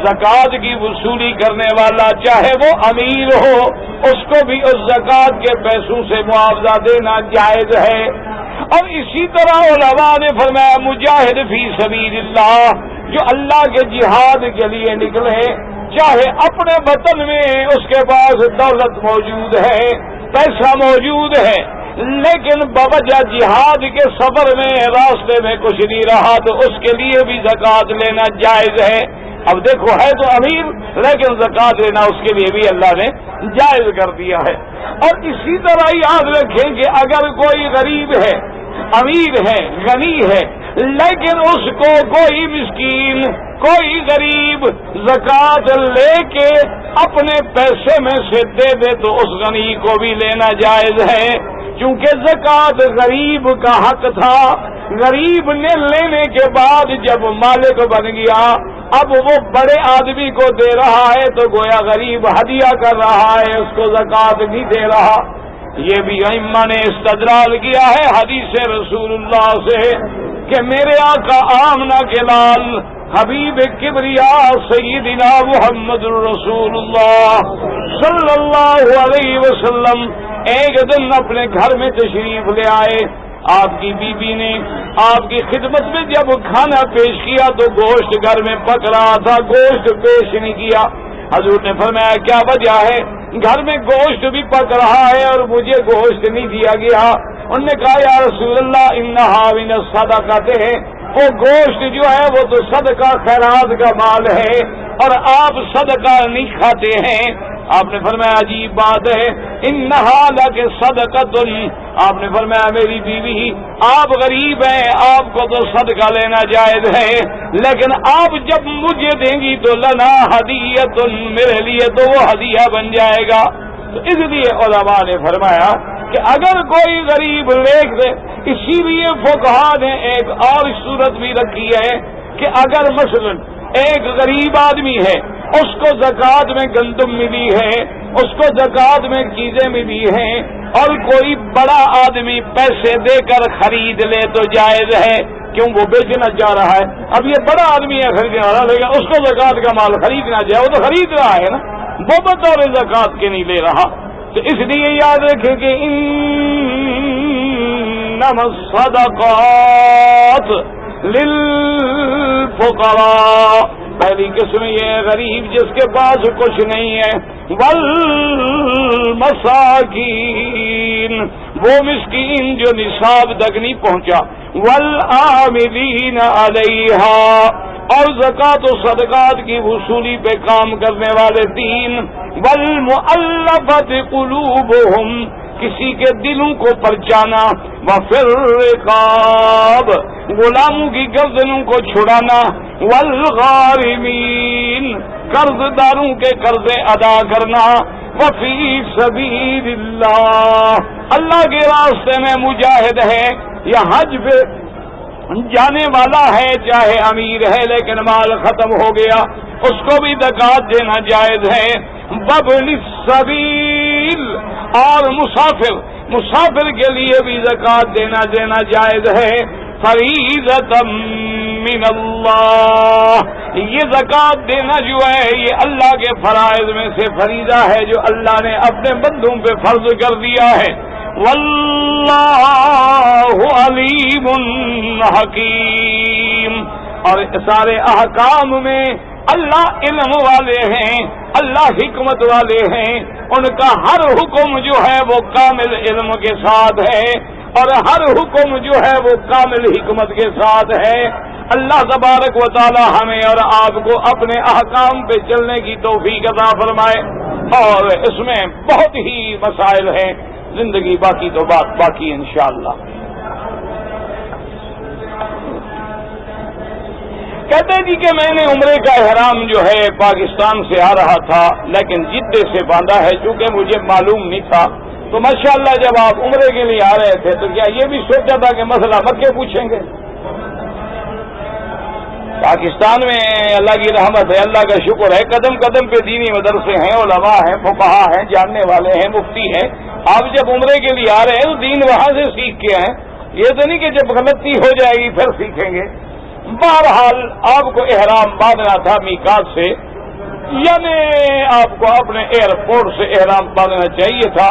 زکات کی وصولی کرنے والا چاہے وہ امیر ہو، اس کو بھی اس زکات کے پیسوں سے معاوضہ دینا جائز ہے. اور اسی طرح علماء نے فرمایا مجاہد فی سبیل اللہ، جو اللہ کے جہاد کے لیے نکلے، چاہے اپنے وطن میں اس کے پاس دولت موجود ہے، پیسہ موجود ہے، لیکن بوجہ جہاد کے سفر میں راستے میں کچھ نہیں رہا تو اس کے لیے بھی زکات لینا جائز ہے. اب دیکھو ہے تو امیر لیکن زکات لینا اس کے لیے بھی اللہ نے جائز کر دیا ہے. اور اسی طرح یاد رکھیں کہ اگر کوئی غریب ہے، امیر ہے، غنی ہے، لیکن اس کو کوئی مسکین، کوئی غریب زکات لے کے اپنے پیسے میں سے دے دے تو اس غنی کو بھی لینا جائز ہے، کیونکہ زکات غریب کا حق تھا. غریب نے لینے کے بعد جب مالک بن گیا، اب وہ بڑے آدمی کو دے رہا ہے تو گویا غریب ہدیہ کر رہا ہے، اس کو زکات نہیں دے رہا. یہ بھی ائمہ نے استدلال کیا ہے حدیث رسول اللہ سے کہ میرے آقا آمنہ کے لال حبیب کبریا سیدنا محمد رسول اللہ صلی اللہ علیہ وسلم ایک دن اپنے گھر میں تشریف لے آئے آپ کی بیوی نے آپ کی خدمت میں جب کھانا پیش کیا تو گوشت گھر میں پک رہا تھا، گوشت پیش نہیں کیا۔ حضور نے فرمایا کیا وجہ ہے؟ گھر میں گوشت بھی پک رہا ہے اور مجھے گوشت نہیں دیا گیا۔ انہوں نے کہا یا رسول اللہ انہا من الصدقۃ، وہ گوشت جو ہے وہ تو صدقہ خیرات کا مال ہے اور آپ صدقہ نہیں کھاتے ہیں۔ آپ نے فرمایا عجیب بات ہے، انہا لک صدقۃ، آپ نے فرمایا میری بیوی آپ غریب ہیں، آپ کو تو صدقہ لینا جائز ہے، لیکن آپ جب مجھے دیں گی تو لنا ہدیۃ، میرے لیے تو وہ ہدیہ بن جائے گا۔ تو اس لیے علماء نے فرمایا کہ اگر کوئی غریب لیک دے، اسی لیے فقہا نے ایک اور صورت بھی رکھی ہے کہ اگر مثلا ایک غریب آدمی ہے، اس کو زکوٰۃ میں گندم ملی ہے، اس کو زکوٰۃ میں چیزیں ملی ہیں، اور کوئی بڑا آدمی پیسے دے کر خرید لے تو جائز ہے، کیوں وہ بیچنا چاہ رہا ہے۔ اب یہ بڑا آدمی ہے خریدنے والا، لیکن اس کو زکوٰۃ کا مال خریدنا چاہے، وہ تو خرید رہا ہے نا، وہ بطور زکوٰۃ کے نہیں لے رہا۔ تو اس لیے یاد رکھیں کہ انما الصدقات للفقراء، پہلی قسم یہ ہے غریب جس کے پاس کچھ نہیں ہے، والمساکین، وہ مسکین جو نصاب تک نہیں پہنچا، والعاملین علیہا، اور زکوٰۃ و صدقات کی وصولی پہ کام کرنے والے تین، والمؤلفۃ قلوبہم، کسی کے دلوں کو پرچانا، وفی الرقاب، غلاموں کی گردنوں کو چھڑانا، والغارمین، قرض داروں کے قرضے ادا کرنا، وفی سبیل اللہ، اللہ کے راستے میں مجاہد ہے یا حج پہ جانے والا ہے، چاہے امیر ہے لیکن مال ختم ہو گیا، اس کو بھی زکوٰۃ دینا جائز ہے، وابن السبیل، اور مسافر کے لیے بھی زکوٰۃ دینا جائز ہے، فریضۃ من اللہ، یہ زکوٰۃ دینا جو ہے یہ اللہ کے فرائض میں سے فریضہ ہے جو اللہ نے اپنے بندوں پہ فرض کر دیا ہے۔ واللہ علیم حکیم، اور سارے احکام میں اللہ علم والے ہیں، اللہ حکمت والے ہیں، ان کا ہر حکم جو ہے وہ کامل علم کے ساتھ ہے اور ہر حکم جو ہے وہ کامل حکمت کے ساتھ ہے۔ اللہ تبارک و تعالی ہمیں اور آپ کو اپنے احکام پہ چلنے کی توفیق عطا فرمائے، اور اس میں بہت ہی مسائل ہیں، زندگی باقی تو بات باقی انشاءاللہ۔ کہتے ہیں جی کہ میں نے عمرے کا احرام جو ہے پاکستان سے آ رہا تھا لیکن جدے سے باندھا ہے، چونکہ مجھے معلوم نہیں تھا، تو ماشاءاللہ جب آپ عمرے کے لیے آ رہے تھے تو کیا یہ بھی سوچا تھا کہ مسئلہ مکے پوچھیں گے؟ پاکستان میں اللہ کی رحمت ہے، اللہ کا شکر ہے، قدم قدم پہ دینی مدرسے ہیں، علماء ہیں، فقہا ہیں، جاننے والے ہیں، مفتی ہیں۔ آپ جب عمرے کے لیے آ رہے ہیں تو دین وہاں سے سیکھ کے آئیں، یہ تو نہیں کہ جب غلطی ہو جائے گی پھر سیکھیں گے۔ بہرحال آپ کو احرام باندھنا تھا میقات سے، یعنی آپ کو اپنے ایئرپورٹ سے احرام باندھنا چاہیے تھا،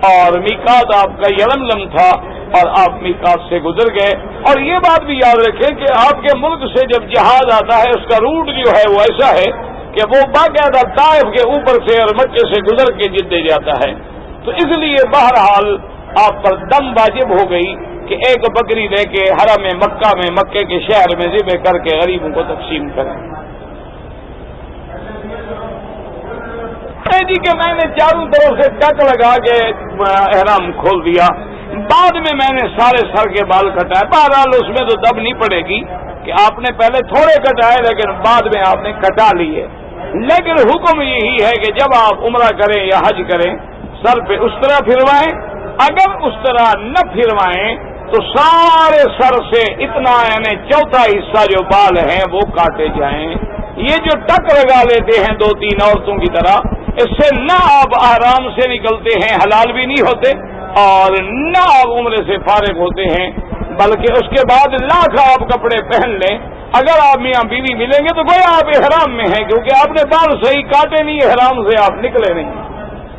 اور میقات آپ کا یلملم تھا اور آپ میقات سے گزر گئے۔ اور یہ بات بھی یاد رکھیں کہ آپ کے ملک سے جب جہاز آتا ہے اس کا روٹ جو ہے وہ ایسا ہے کہ وہ باقاعدہ طائف کے اوپر سے اور مکے سے گزر کے جدے جاتا ہے، تو اس لیے بہرحال آپ پر دم واجب ہو گئی کہ ایک بکری لے کے حرم مکہ میں، مکے کے شہر میں ذبح کر کے غریبوں کو تقسیم کریں۔ جی کہ میں نے چاروں طرف سے ٹک لگا کے احرام کھول دیا، بعد میں نے سارے سر کے بال کٹائے۔ بہرحال اس میں تو دب نہیں پڑے گی کہ آپ نے پہلے تھوڑے کٹائے لیکن بعد میں آپ نے کٹا لیے، لیکن حکم یہی ہے کہ جب آپ عمرہ کریں یا حج کریں سر پہ اس طرح پھروائیں، اگر اس طرح نہ پھروائیں تو سارے سر سے اتنا یعنی چوتھا حصہ جو بال ہیں وہ کاٹے جائیں۔ یہ جو ٹک لگا لیتے ہیں دو تین عورتوں کی طرح، اس سے نہ آپ آرام سے نکلتے ہیں، حلال بھی نہیں ہوتے، اور نہ آپ عمرے سے فارغ ہوتے ہیں، بلکہ اس کے بعد لاکھ آپ کپڑے پہن لیں، اگر آپ میاں بیوی ملیں گے تو گویا آپ احرام میں ہیں، کیونکہ آپ نے بال صحیح کاٹے نہیں، احرام سے آپ نکلے نہیں۔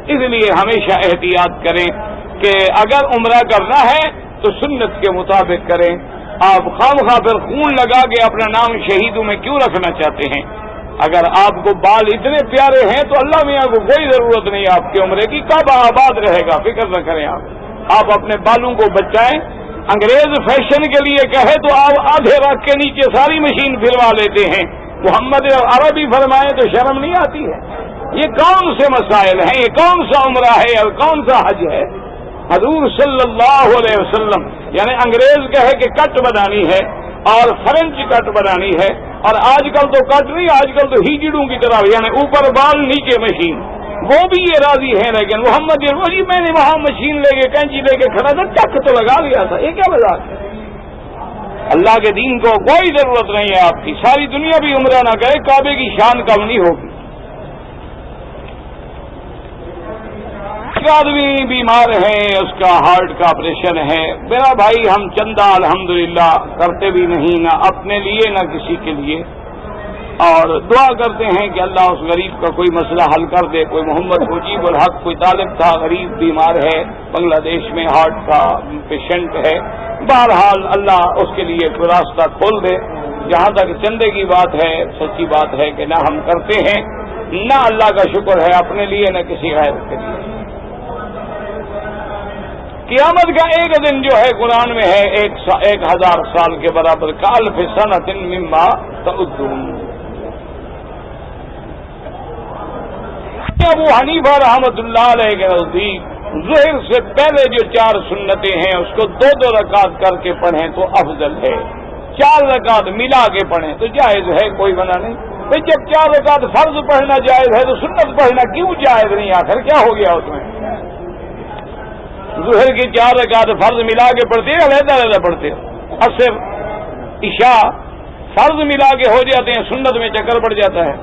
اس لیے ہمیشہ احتیاط کریں کہ اگر عمرہ کرنا ہے تو سنت کے مطابق کریں. آپ خواہ پھر خون لگا کے اپنا نام شہیدوں میں کیوں رکھنا چاہتے ہیں؟ اگر آپ کو بال اتنے پیارے ہیں تو اللہ میاں کو کوئی ضرورت نہیں آپ کی عمرے کی. کعبہ آباد رہے گا، فکر نہ کریں. آپ اپنے بالوں کو بچائیں. انگریز فیشن کے لیے کہے تو آپ آدھے رکھ کے نیچے ساری مشین پھروا لیتے ہیں. محمد عربی فرمائے تو شرم نہیں آتی ہے؟ یہ کون سے مسائل ہیں؟ یہ کون سا عمرہ ہے اور کون سا حج ہے؟ حضور صلی اللہ علیہ وسلم یعنی انگریز کہے کہ کٹ بنانی ہے اور فرنچ کٹ بنانی ہے، اور آج کل تو کٹ نہیں، آج کل تو ہیجڑوں کی طرح یعنی اوپر بال نیچے مشین، وہ بھی یہ راضی ہیں. لیکن محمد جی میں نے وہاں مشین لے کے کینچی لے کے کھڑا تھا، ٹک تو لگا لیا تھا. یہ کیا مذاق ہے؟ اللہ کے دین کو کوئی ضرورت نہیں ہے آپ کی. ساری دنیا بھی عمرہ نہ کرے، کعبے کی شان کم نہیں ہوگی. ایک آدمی بیمار ہے، اس کا ہارٹ کا آپریشن ہے. میرا بھائی ہم چندہ الحمدللہ کرتے بھی نہیں، نہ اپنے لیے نہ کسی کے لیے، اور دعا کرتے ہیں کہ اللہ اس غریب کا کوئی مسئلہ حل کر دے. کوئی محمد مجیب الحق کوئی طالب تھا، غریب بیمار ہے، بنگلہ دیش میں ہارٹ کا پیشنٹ ہے. بہرحال اللہ اس کے لیے کوئی راستہ کھول دے. جہاں تک چندے کی بات ہے، سچی بات ہے کہ نہ ہم کرتے ہیں، نہ اللہ کا شکر ہے اپنے لیے نہ کسی غیر کے لیے. قیامت کا ایک دن جو ہے قرآن میں ہے 1000 سال کے برابر. کالف سنۃ مما تعدون. ابو حنیفہ رحمۃ اللہ علیہ کے نزدیک ظہر سے پہلے جو 4 سنتیں ہیں اس کو 2 رکعت کر کے پڑھیں تو افضل ہے. 4 رکعت ملا کے پڑھیں تو جائز ہے، کوئی منع نہیں. بھئی جب 4 رکعت فرض پڑھنا جائز ہے تو سنت پڑھنا کیوں جائز نہیں؟ آخر کیا ہو گیا اس میں؟ ظہر کی 4 رکعت فرض ملا کے پڑھتے ہیں، علیحدہ علیحدہ پڑھتے ہیں. عصر عشاء فرض ملا کے ہو جاتے ہیں، سنت میں چکر پڑ جاتا ہے.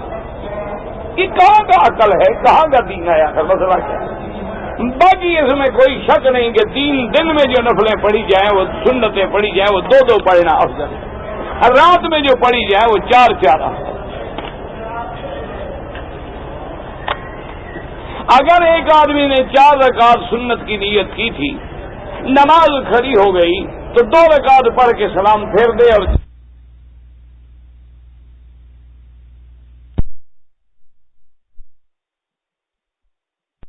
یہ کہاں کا عقل ہے، کہاں کا دین ہے؟ آخر مسئلہ کیا ہے؟ باقی اس میں کوئی شک نہیں کہ 3 دن میں جو نفلیں پڑھی جائیں، وہ سنتیں پڑھی جائیں، وہ 2 پڑھنا افضل ہے. رات میں جو پڑھی جائیں وہ 4 افضل. اگر ایک آدمی نے 4 رکعت سنت کی نیت کی تھی، نماز کھڑی ہو گئی تو 2 رکعت پڑھ کے سلام پھیر دے اور